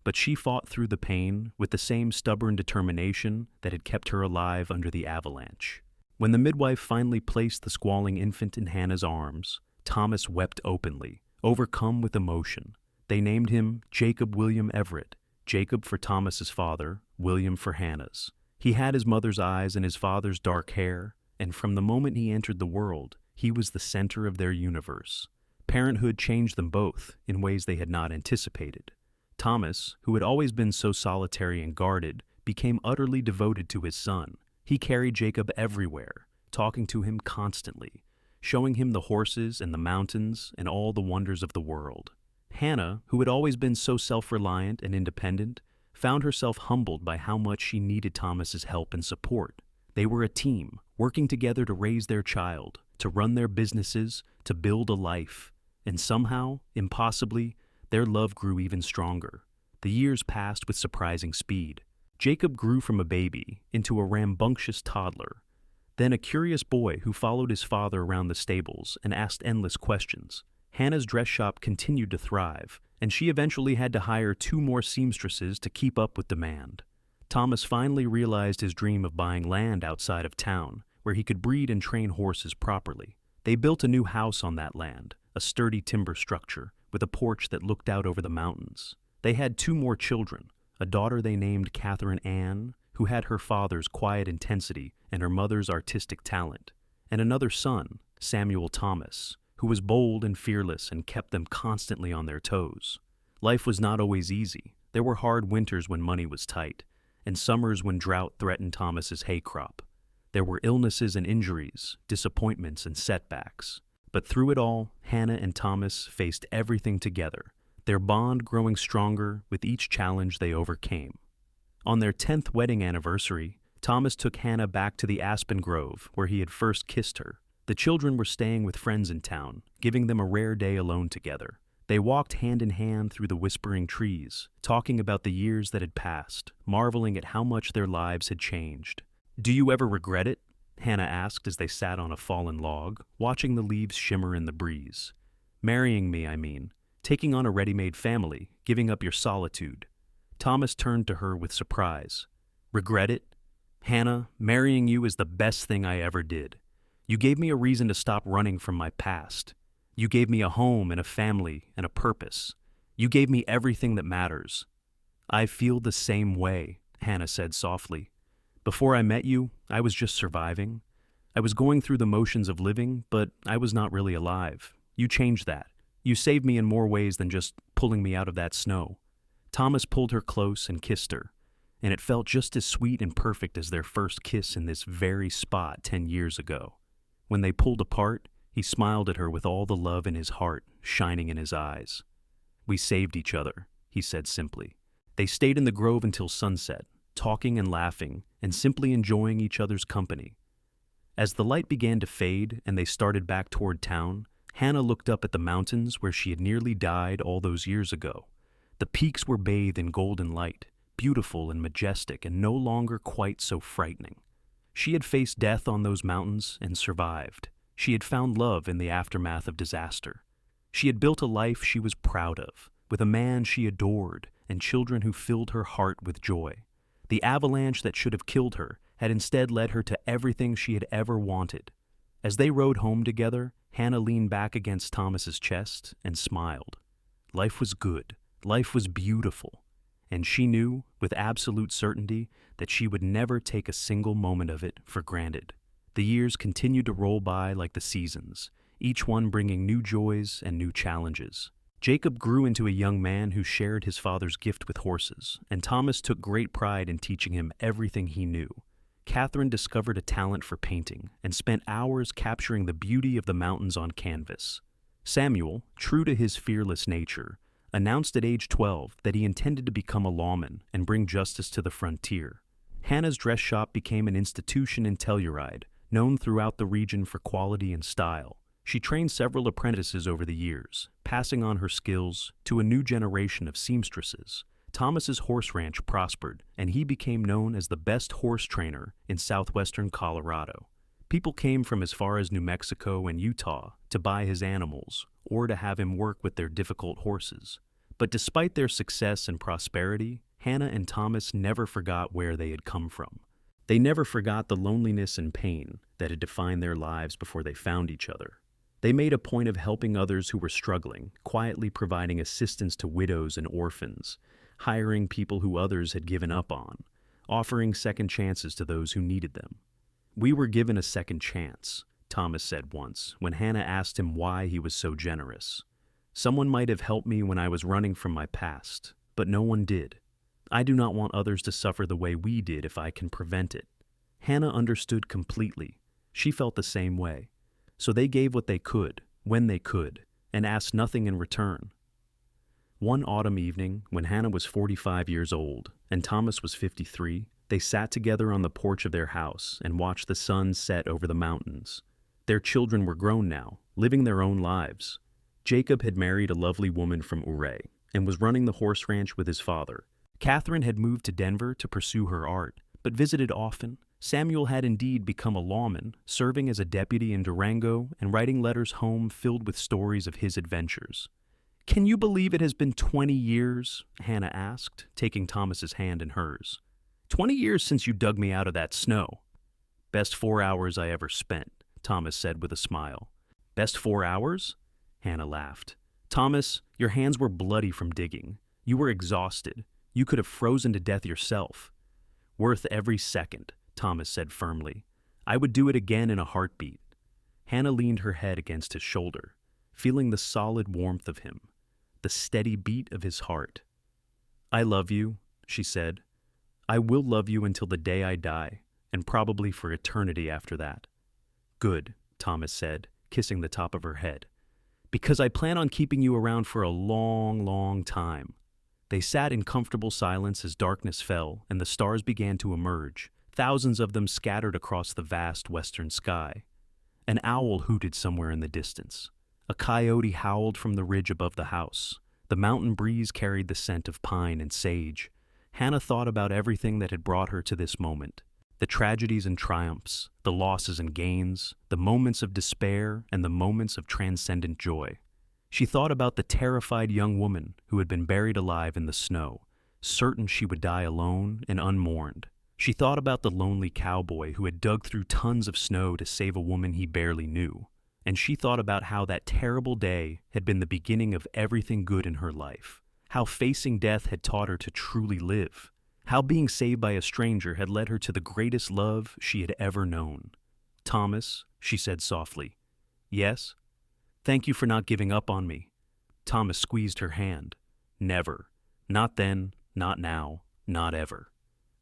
But she fought through the pain with the same stubborn determination that had kept her alive under the avalanche. When the midwife finally placed the squalling infant in Hannah's arms, Thomas wept openly, overcome with emotion. They named him Jacob William Everett, Jacob for Thomas's father, William for Hannah's. He had his mother's eyes and his father's dark hair, and from the moment he entered the world, he was the center of their universe. Parenthood changed them both in ways they had not anticipated. Thomas, who had always been so solitary and guarded, became utterly devoted to his son. He carried Jacob everywhere, talking to him constantly, showing him the horses and the mountains and all the wonders of the world. Hannah, who had always been so self-reliant and independent, found herself humbled by how much she needed Thomas's help and support. They were a team, working together to raise their child, to run their businesses, to build a life. And somehow, impossibly, their love grew even stronger. The years passed with surprising speed. Jacob grew from a baby into a rambunctious toddler, then a curious boy who followed his father around the stables and asked endless questions. Hannah's dress shop continued to thrive, and she eventually had to hire 2 more seamstresses to keep up with demand. Thomas finally realized his dream of buying land outside of town, where he could breed and train horses properly. They built a new house on that land, a sturdy timber structure, with a porch that looked out over the mountains. They had 2 more children, a daughter they named Catherine Ann, who had her father's quiet intensity and her mother's artistic talent, and another son, Samuel Thomas, who was bold and fearless and kept them constantly on their toes. Life was not always easy. There were hard winters when money was tight, and summers when drought threatened Thomas's hay crop. There were illnesses and injuries, disappointments and setbacks. But through it all, Hannah and Thomas faced everything together, their bond growing stronger with each challenge they overcame. On their 10th wedding anniversary, Thomas took Hannah back to the aspen grove where he had first kissed her. The children were staying with friends in town, giving them a rare day alone together. They walked hand in hand through the whispering trees, talking about the years that had passed, marveling at how much their lives had changed. "Do you ever regret it?" Hannah asked as they sat on a fallen log, watching the leaves shimmer in the breeze. "Marrying me, I mean. Taking on a ready-made family, giving up your solitude." Thomas turned to her with surprise. "Regret it? Hannah, marrying you is the best thing I ever did. You gave me a reason to stop running from my past. You gave me a home and a family and a purpose. You gave me everything that matters." "I feel the same way," Hannah said softly. "Before I met you, I was just surviving. I was going through the motions of living, but I was not really alive. You changed that. You saved me in more ways than just pulling me out of that snow." Thomas pulled her close and kissed her, and it felt just as sweet and perfect as their first kiss in this very spot 10 years ago. When they pulled apart, he smiled at her with all the love in his heart shining in his eyes. "We saved each other," he said simply. They stayed in the grove until sunset, talking and laughing, and simply enjoying each other's company. As the light began to fade and they started back toward town, Hannah looked up at the mountains where she had nearly died all those years ago. The peaks were bathed in golden light, beautiful and majestic and no longer quite so frightening. She had faced death on those mountains and survived. She had found love in the aftermath of disaster. She had built a life she was proud of, with a man she adored and children who filled her heart with joy. The avalanche that should have killed her had instead led her to everything she had ever wanted. As they rode home together, Hannah leaned back against Thomas's chest and smiled. Life was good. Life was beautiful. And she knew, with absolute certainty, that she would never take a single moment of it for granted. The years continued to roll by like the seasons, each one bringing new joys and new challenges. Jacob grew into a young man who shared his father's gift with horses, and Thomas took great pride in teaching him everything he knew. Catherine discovered a talent for painting and spent hours capturing the beauty of the mountains on canvas. Samuel, true to his fearless nature, announced at age 12 that he intended to become a lawman and bring justice to the frontier. Hannah's dress shop became an institution in Telluride, known throughout the region for quality and style. She trained several apprentices over the years, passing on her skills to a new generation of seamstresses. Thomas's horse ranch prospered, and he became known as the best horse trainer in southwestern Colorado. People came from as far as New Mexico and Utah to buy his animals or to have him work with their difficult horses. But despite their success and prosperity, Hannah and Thomas never forgot where they had come from. They never forgot the loneliness and pain that had defined their lives before they found each other. They made a point of helping others who were struggling, quietly providing assistance to widows and orphans, hiring people who others had given up on, offering second chances to those who needed them. "We were given a second chance," Thomas said once, when Hannah asked him why he was so generous. "Someone might have helped me when I was running from my past, but no one did. I do not want others to suffer the way we did if I can prevent it." Hannah understood completely. She felt the same way. So they gave what they could, when they could, and asked nothing in return. One autumn evening, when Hannah was 45 years old and Thomas was 53, they sat together on the porch of their house and watched the sun set over the mountains. Their children were grown now, living their own lives. Jacob had married a lovely woman from Wright and was running the horse ranch with his father. Catherine had moved to Denver to pursue her art, but visited often. Samuel had indeed become a lawman, serving as a deputy in Durango and writing letters home filled with stories of his adventures. "Can you believe it has been 20 years?" Hannah asked, taking Thomas's hand in hers. 20 years since you dug me out of that snow." "Best 4 hours I ever spent," Thomas said with a smile. "Best 4 hours?" Hannah laughed. "Thomas, your hands were bloody from digging. You were exhausted. You could have frozen to death yourself." "Worth every second," Thomas said firmly. "I would do it again in a heartbeat." Hannah leaned her head against his shoulder, feeling the solid warmth of him, the steady beat of his heart. "I love you," she said. "I will love you until the day I die, and probably for eternity after that." "Good," Thomas said, kissing the top of her head. "Because I plan on keeping you around for a long, long time." They sat in comfortable silence as darkness fell and the stars began to emerge, thousands of them scattered across the vast western sky. An owl hooted somewhere in the distance. A coyote howled from the ridge above the house. The mountain breeze carried the scent of pine and sage. Hannah thought about everything that had brought her to this moment. The tragedies and triumphs, the losses and gains, the moments of despair and the moments of transcendent joy. She thought about the terrified young woman who had been buried alive in the snow, certain she would die alone and unmourned. She thought about the lonely cowboy who had dug through tons of snow to save a woman he barely knew. And she thought about how that terrible day had been the beginning of everything good in her life, how facing death had taught her to truly live, how being saved by a stranger had led her to the greatest love she had ever known. "Thomas," she said softly. "Yes?" "Thank you for not giving up on me." Thomas squeezed her hand. "Never. Not then, not now, not ever."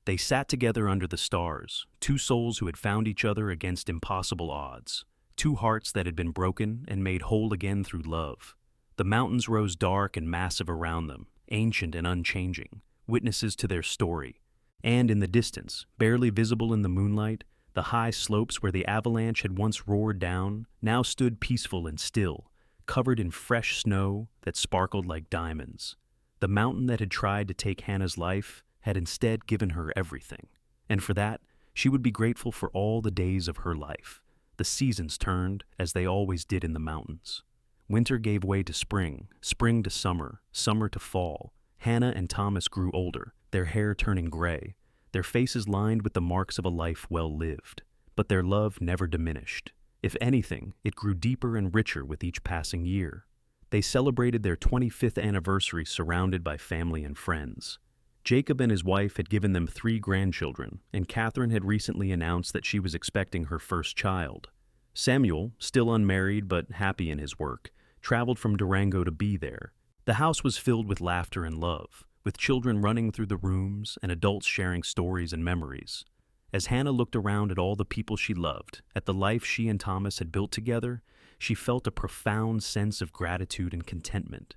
They sat together under the stars, two souls who had found each other against impossible odds, two hearts that had been broken and made whole again through love. The mountains rose dark and massive around them, ancient and unchanging, witnesses to their story. And in the distance, barely visible in the moonlight, the high slopes where the Avalanche had once roared down now stood peaceful and still, covered in fresh snow that sparkled like diamonds. The mountain that had tried to take Hannah's life had instead given her everything, and for that, she would be grateful for all the days of her life. The seasons turned, as they always did in the mountains. Winter gave way to spring, spring to summer, summer to fall. Hannah and Thomas grew older, their hair turning gray, their faces lined with the marks of a life well lived. But their love never diminished. If anything, it grew deeper and richer with each passing year. They celebrated their 25th anniversary surrounded by family and friends. Jacob and his wife had given them 3 grandchildren, and Catherine had recently announced that she was expecting her first child. Samuel, still unmarried but happy in his work, traveled from Durango to be there. The house was filled with laughter and love, with children running through the rooms and adults sharing stories and memories. As Hannah looked around at all the people she loved, at the life she and Thomas had built together, she felt a profound sense of gratitude and contentment.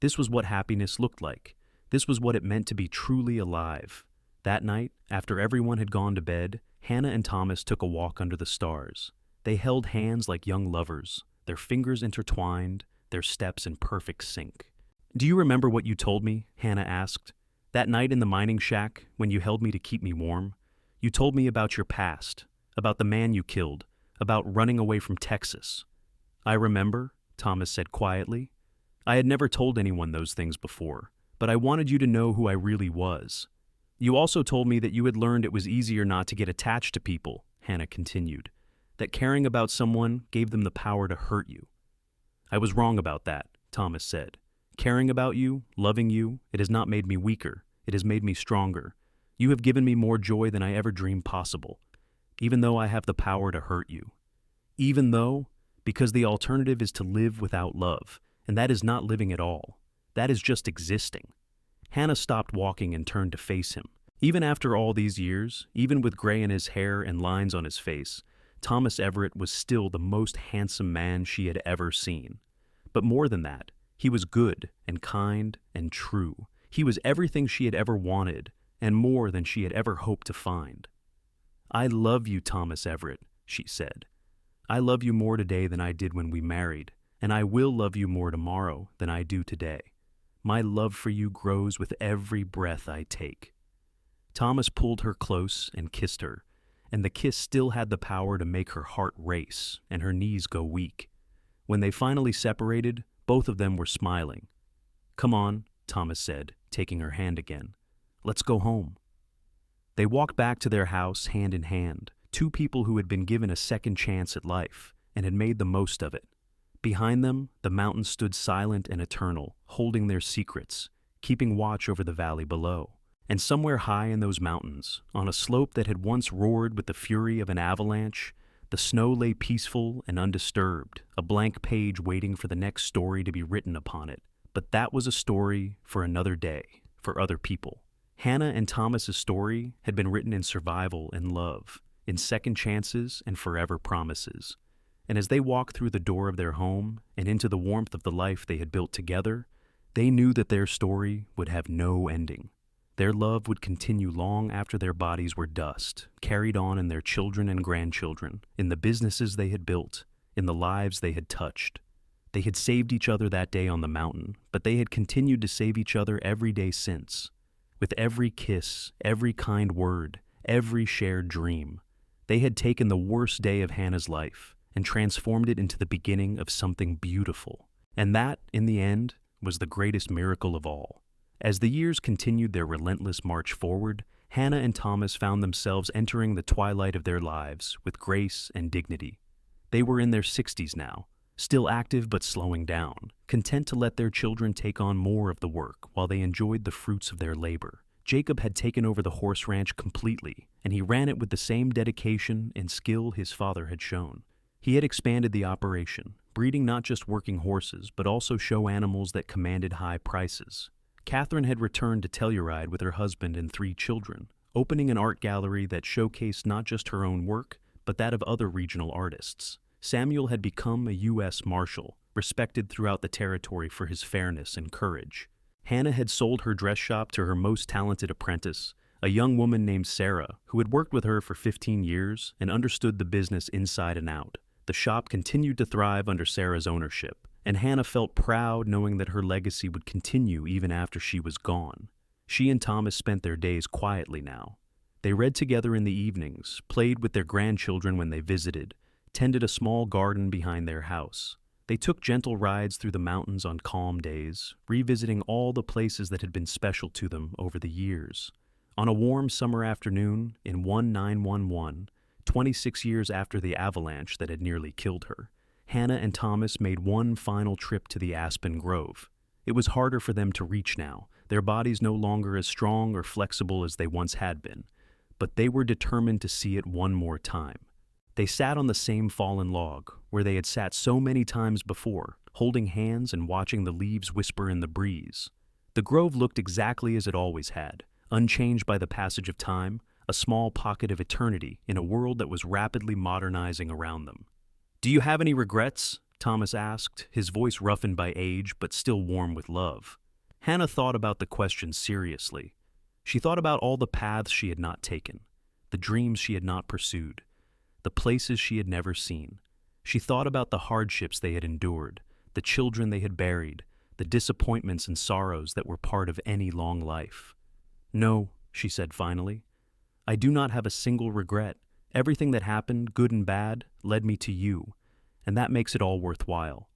This was what happiness looked like. This was what it meant to be truly alive. That night, after everyone had gone to bed, Hannah and Thomas took a walk under the stars. They held hands like young lovers, their fingers intertwined, their steps in perfect sync. "Do you remember what you told me?" Hannah asked. "That night in the mining shack, when you held me to keep me warm? You told me about your past, about the man you killed, about running away from Texas." "I remember," Thomas said quietly. "I had never told anyone those things before, but I wanted you to know who I really was." "You also told me that you had learned it was easier not to get attached to people," Hannah continued, "that caring about someone gave them the power to hurt you." "I was wrong about that," Thomas said. "Caring about you, loving you, it has not made me weaker, it has made me stronger. You have given me more joy than I ever dreamed possible, even though I have the power to hurt you. Even though, because the alternative is to live without love, and that is not living at all. That is just existing." Hannah stopped walking and turned to face him. Even after all these years, even with gray in his hair and lines on his face, Thomas Everett was still the most handsome man she had ever seen. But more than that, he was good and kind and true. He was everything she had ever wanted, and more than she had ever hoped to find. "I love you, Thomas Everett," she said. "I love you more today than I did when we married, and I will love you more tomorrow than I do today. My love for you grows with every breath I take." Thomas pulled her close and kissed her, and the kiss still had the power to make her heart race and her knees go weak. When they finally separated, both of them were smiling. "Come on," Thomas said, taking her hand again. "Let's go home." They walked back to their house hand in hand, two people who had been given a second chance at life and had made the most of it. Behind them, the mountains stood silent and eternal, holding their secrets, keeping watch over the valley below. And somewhere high in those mountains, on a slope that had once roared with the fury of an avalanche, the snow lay peaceful and undisturbed, a blank page waiting for the next story to be written upon it. But that was a story for another day, for other people. Hannah and Thomas's story had been written in survival and love, in second chances and forever promises. And as they walked through the door of their home and into the warmth of the life they had built together, they knew that their story would have no ending. Their love would continue long after their bodies were dust, carried on in their children and grandchildren, in the businesses they had built, in the lives they had touched. They had saved each other that day on the mountain, but they had continued to save each other every day since. With every kiss, every kind word, every shared dream, they had taken the worst day of Hannah's life and transformed it into the beginning of something beautiful. And that, in the end, was the greatest miracle of all. As the years continued their relentless march forward, Hannah and Thomas found themselves entering the twilight of their lives with grace and dignity. They were in their 60s now, still active but slowing down, content to let their children take on more of the work while they enjoyed the fruits of their labor. Jacob had taken over the horse ranch completely, and he ran it with the same dedication and skill his father had shown. He had expanded the operation, breeding not just working horses, but also show animals that commanded high prices. Catherine had returned to Telluride with her husband and 3 children, opening an art gallery that showcased not just her own work, but that of other regional artists. Samuel had become a U.S. Marshal, respected throughout the territory for his fairness and courage. Hannah had sold her dress shop to her most talented apprentice, a young woman named Sarah, who had worked with her for 15 years and understood the business inside and out. The shop continued to thrive under Sarah's ownership, and Hannah felt proud knowing that her legacy would continue even after she was gone. She and Thomas spent their days quietly now. They read together in the evenings, played with their grandchildren when they visited, tended a small garden behind their house. They took gentle rides through the mountains on calm days, revisiting all the places that had been special to them over the years. On a warm summer afternoon in 1911, 26 years after the avalanche that had nearly killed her, Hannah and Thomas made one final trip to the Aspen Grove. It was harder for them to reach now, their bodies no longer as strong or flexible as they once had been, but they were determined to see it one more time. They sat on the same fallen log, where they had sat so many times before, holding hands and watching the leaves whisper in the breeze. The grove looked exactly as it always had, unchanged by the passage of time, a small pocket of eternity in a world that was rapidly modernizing around them. "Do you have any regrets?" Thomas asked, his voice roughened by age but still warm with love. Hannah thought about the question seriously. She thought about all the paths she had not taken, the dreams she had not pursued, the places she had never seen. She thought about the hardships they had endured, the children they had buried, the disappointments and sorrows that were part of any long life. "No," she said finally. "I do not have a single regret. Everything that happened, good and bad, led me to you, and that makes it all worthwhile."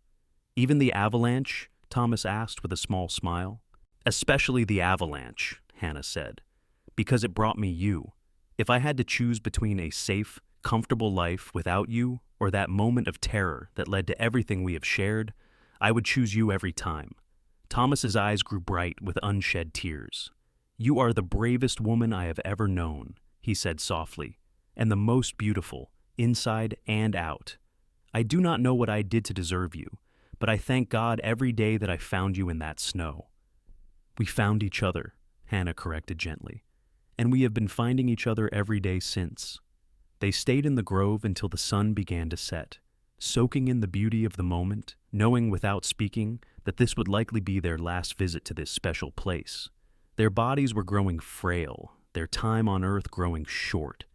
"Even the avalanche?" Thomas asked with a small smile. "Especially the avalanche," Hannah said, "because it brought me you. If I had to choose between a safe, comfortable life without you or that moment of terror that led to everything we have shared, I would choose you every time." Thomas's eyes grew bright with unshed tears. "You are the bravest woman I have ever known," he said softly, "and the most beautiful, inside and out. I do not know what I did to deserve you, but I thank God every day that I found you in that snow." "We found each other," Hannah corrected gently, "and we have been finding each other every day since." They stayed in the grove until the sun began to set, soaking in the beauty of the moment, knowing without speaking that this would likely be their last visit to this special place. Their bodies were growing frail, their time on earth growing short,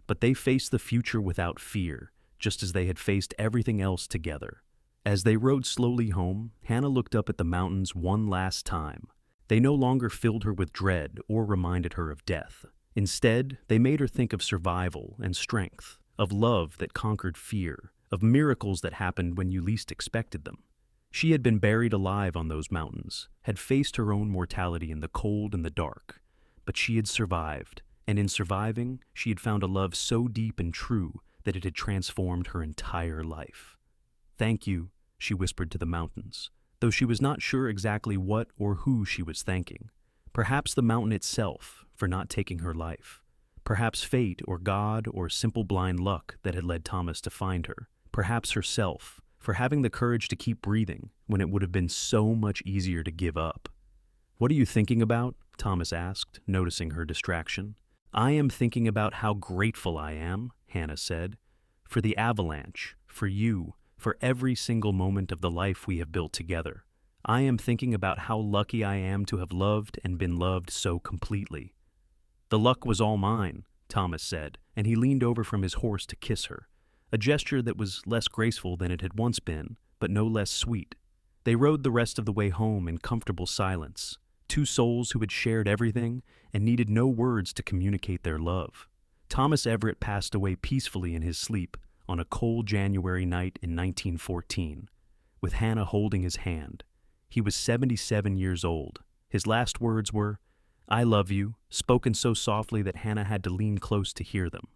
but they faced the future without fear, just as they had faced everything else together. As they rode slowly home, Hannah looked up at the mountains one last time. They no longer filled her with dread or reminded her of death. Instead, they made her think of survival and strength, of love that conquered fear, of miracles that happened when you least expected them. She had been buried alive on those mountains, had faced her own mortality in the cold and the dark, but she had survived, and in surviving, she had found a love so deep and true that it had transformed her entire life. "Thank you," she whispered to the mountains, though she was not sure exactly what or who she was thanking. Perhaps the mountain itself for not taking her life. Perhaps fate or God or simple blind luck that had led Thomas to find her. Perhaps herself for having the courage to keep breathing when it would have been so much easier to give up. "What are you thinking about?" Thomas asked, noticing her distraction. "I am thinking about how grateful I am," Hannah said, "for the avalanche, for you, for every single moment of the life we have built together. I am thinking about how lucky I am to have loved and been loved so completely." "The luck was all mine," Thomas said, and he leaned over from his horse to kiss her, a gesture that was less graceful than it had once been, but no less sweet. They rode the rest of the way home in comfortable silence, two souls who had shared everything and needed no words to communicate their love. Thomas Everett passed away peacefully in his sleep on a cold January night in 1914, with Hannah holding his hand. He was 77 years old. His last words were, "I love you," spoken so softly that Hannah had to lean close to hear them.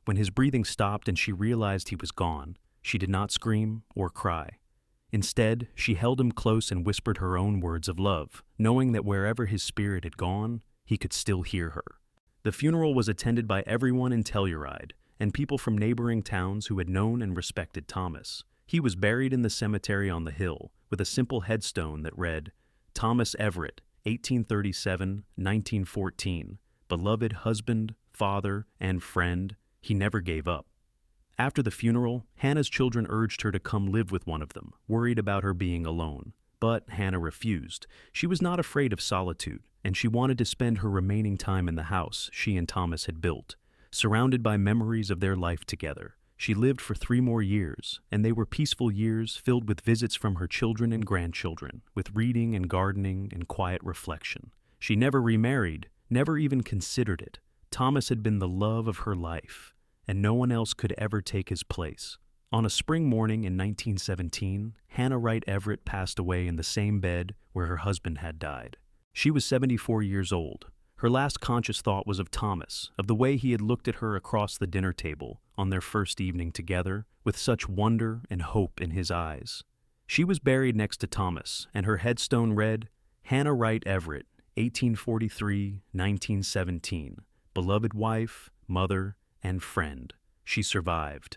When his breathing stopped and she realized he was gone, she did not scream or cry. Instead, she held him close and whispered her own words of love, knowing that wherever his spirit had gone, he could still hear her. The funeral was attended by everyone in Telluride and people from neighboring towns who had known and respected Thomas. He was buried in the cemetery on the hill with a simple headstone that read, "Thomas Everett, 1837-1914, beloved husband, father, and friend, he never gave up." After the funeral, Hannah's children urged her to come live with one of them, worried about her being alone. But Hannah refused. She was not afraid of solitude, and she wanted to spend her remaining time in the house she and Thomas had built, surrounded by memories of their life together. She lived for 3 more years, and they were peaceful years filled with visits from her children and grandchildren, with reading and gardening and quiet reflection. She never remarried, never even considered it. Thomas had been the love of her life, and no one else could ever take his place. On a spring morning in 1917, Hannah Wright Everett passed away in the same bed where her husband had died. She was 74 years old. Her last conscious thought was of Thomas, of the way he had looked at her across the dinner table on their first evening together, with such wonder and hope in his eyes. She was buried next to Thomas, and her headstone read, "Hannah Wright Everett, 1843-1917, beloved wife, mother, and friend. She survived."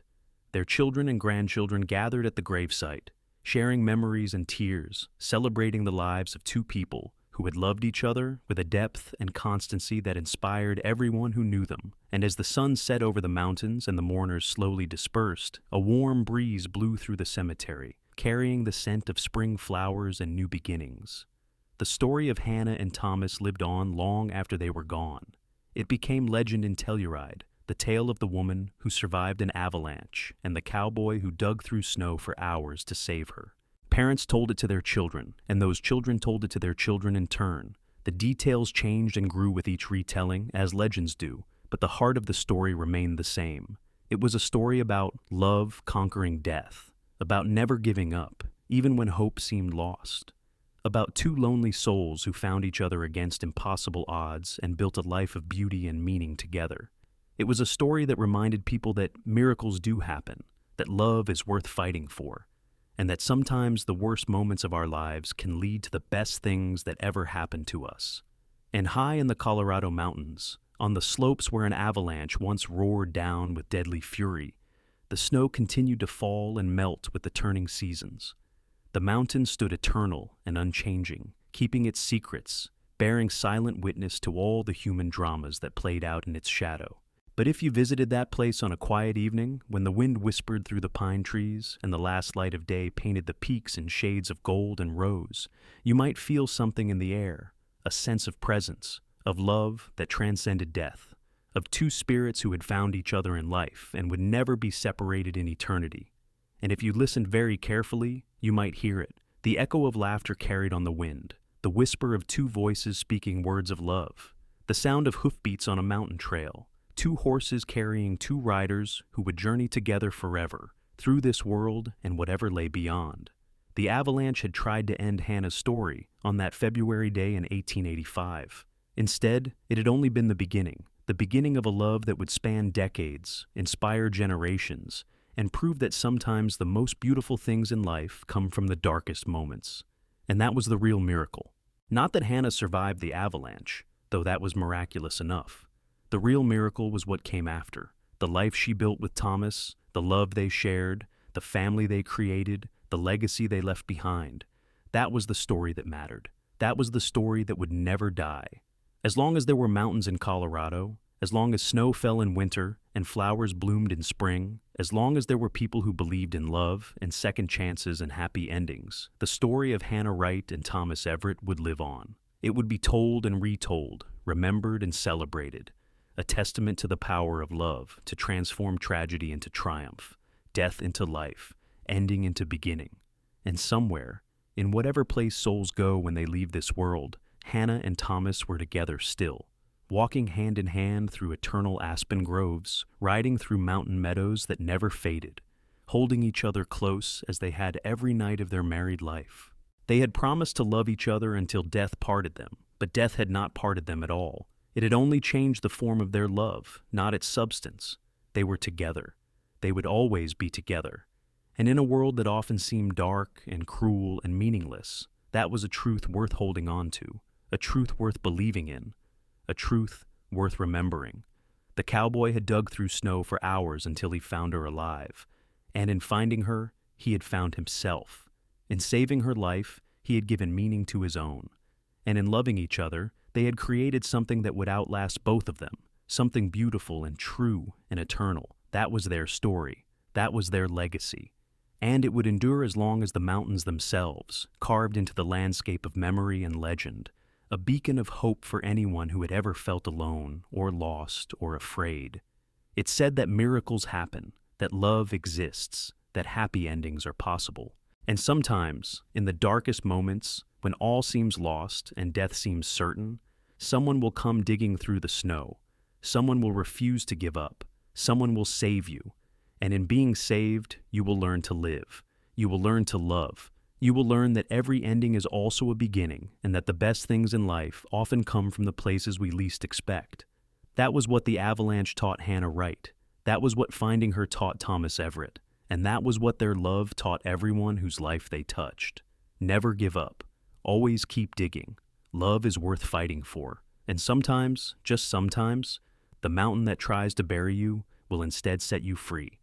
Their children and grandchildren gathered at the gravesite, sharing memories and tears, celebrating the lives of 2 people who had loved each other with a depth and constancy that inspired everyone who knew them. And as the sun set over the mountains and the mourners slowly dispersed, a warm breeze blew through the cemetery, carrying the scent of spring flowers and new beginnings. The story of Hannah and Thomas lived on long after they were gone. It became legend in Telluride, the tale of the woman who survived an avalanche and the cowboy who dug through snow for hours to save her. Parents told it to their children, and those children told it to their children in turn. The details changed and grew with each retelling, as legends do, but the heart of the story remained the same. It was a story about love conquering death, about never giving up, even when hope seemed lost, about two lonely souls who found each other against impossible odds and built a life of beauty and meaning together. It was a story that reminded people that miracles do happen, that love is worth fighting for, and that sometimes the worst moments of our lives can lead to the best things that ever happened to us. And high in the Colorado mountains, on the slopes where an avalanche once roared down with deadly fury, the snow continued to fall and melt with the turning seasons. The mountain stood eternal and unchanging, keeping its secrets, bearing silent witness to all the human dramas that played out in its shadow. But if you visited that place on a quiet evening, when the wind whispered through the pine trees and the last light of day painted the peaks in shades of gold and rose, you might feel something in the air, a sense of presence, of love that transcended death, of two spirits who had found each other in life and would never be separated in eternity. And if you listened very carefully, you might hear it, the echo of laughter carried on the wind, the whisper of two voices speaking words of love, the sound of hoofbeats on a mountain trail, two horses carrying two riders who would journey together forever, through this world and whatever lay beyond. The avalanche had tried to end Hannah's story on that February day in 1885. Instead, it had only been the beginning of a love that would span decades, inspire generations, and prove that sometimes the most beautiful things in life come from the darkest moments. And that was the real miracle. Not that Hannah survived the avalanche, though that was miraculous enough. The real miracle was what came after, the life she built with Thomas, the love they shared, the family they created, the legacy they left behind. That was the story that mattered. That was the story that would never die. As long as there were mountains in Colorado, as long as snow fell in winter and flowers bloomed in spring, as long as there were people who believed in love and second chances and happy endings, the story of Hannah Wright and Thomas Everett would live on. It would be told and retold, remembered and celebrated, a testament to the power of love to transform tragedy into triumph, death into life, ending into beginning. And somewhere, in whatever place souls go when they leave this world, Hannah and Thomas were together still, walking hand in hand through eternal aspen groves, riding through mountain meadows that never faded, holding each other close as they had every night of their married life. They had promised to love each other until death parted them, but death had not parted them at all. It had only changed the form of their love, not its substance. They were together. They would always be together. And in a world that often seemed dark and cruel and meaningless, that was a truth worth holding on to, a truth worth believing in, a truth worth remembering. The cowboy had dug through snow for hours until he found her alive, and in finding her, he had found himself. In saving her life, he had given meaning to his own. And in loving each other, they had created something that would outlast both of them, something beautiful and true and eternal. That was their story. That was their legacy. And it would endure as long as the mountains themselves, carved into the landscape of memory and legend, a beacon of hope for anyone who had ever felt alone or lost or afraid. It said that miracles happen, that love exists, that happy endings are possible. And sometimes, in the darkest moments, when all seems lost and death seems certain, someone will come digging through the snow. Someone will refuse to give up. Someone will save you. And in being saved, you will learn to live. You will learn to love. You will learn that every ending is also a beginning, and that the best things in life often come from the places we least expect. That was what the avalanche taught Hannah Wright. That was what finding her taught Thomas Everett. And that was what their love taught everyone whose life they touched. Never give up. Always keep digging. Love is worth fighting for. And sometimes, just sometimes, the mountain that tries to bury you will instead set you free.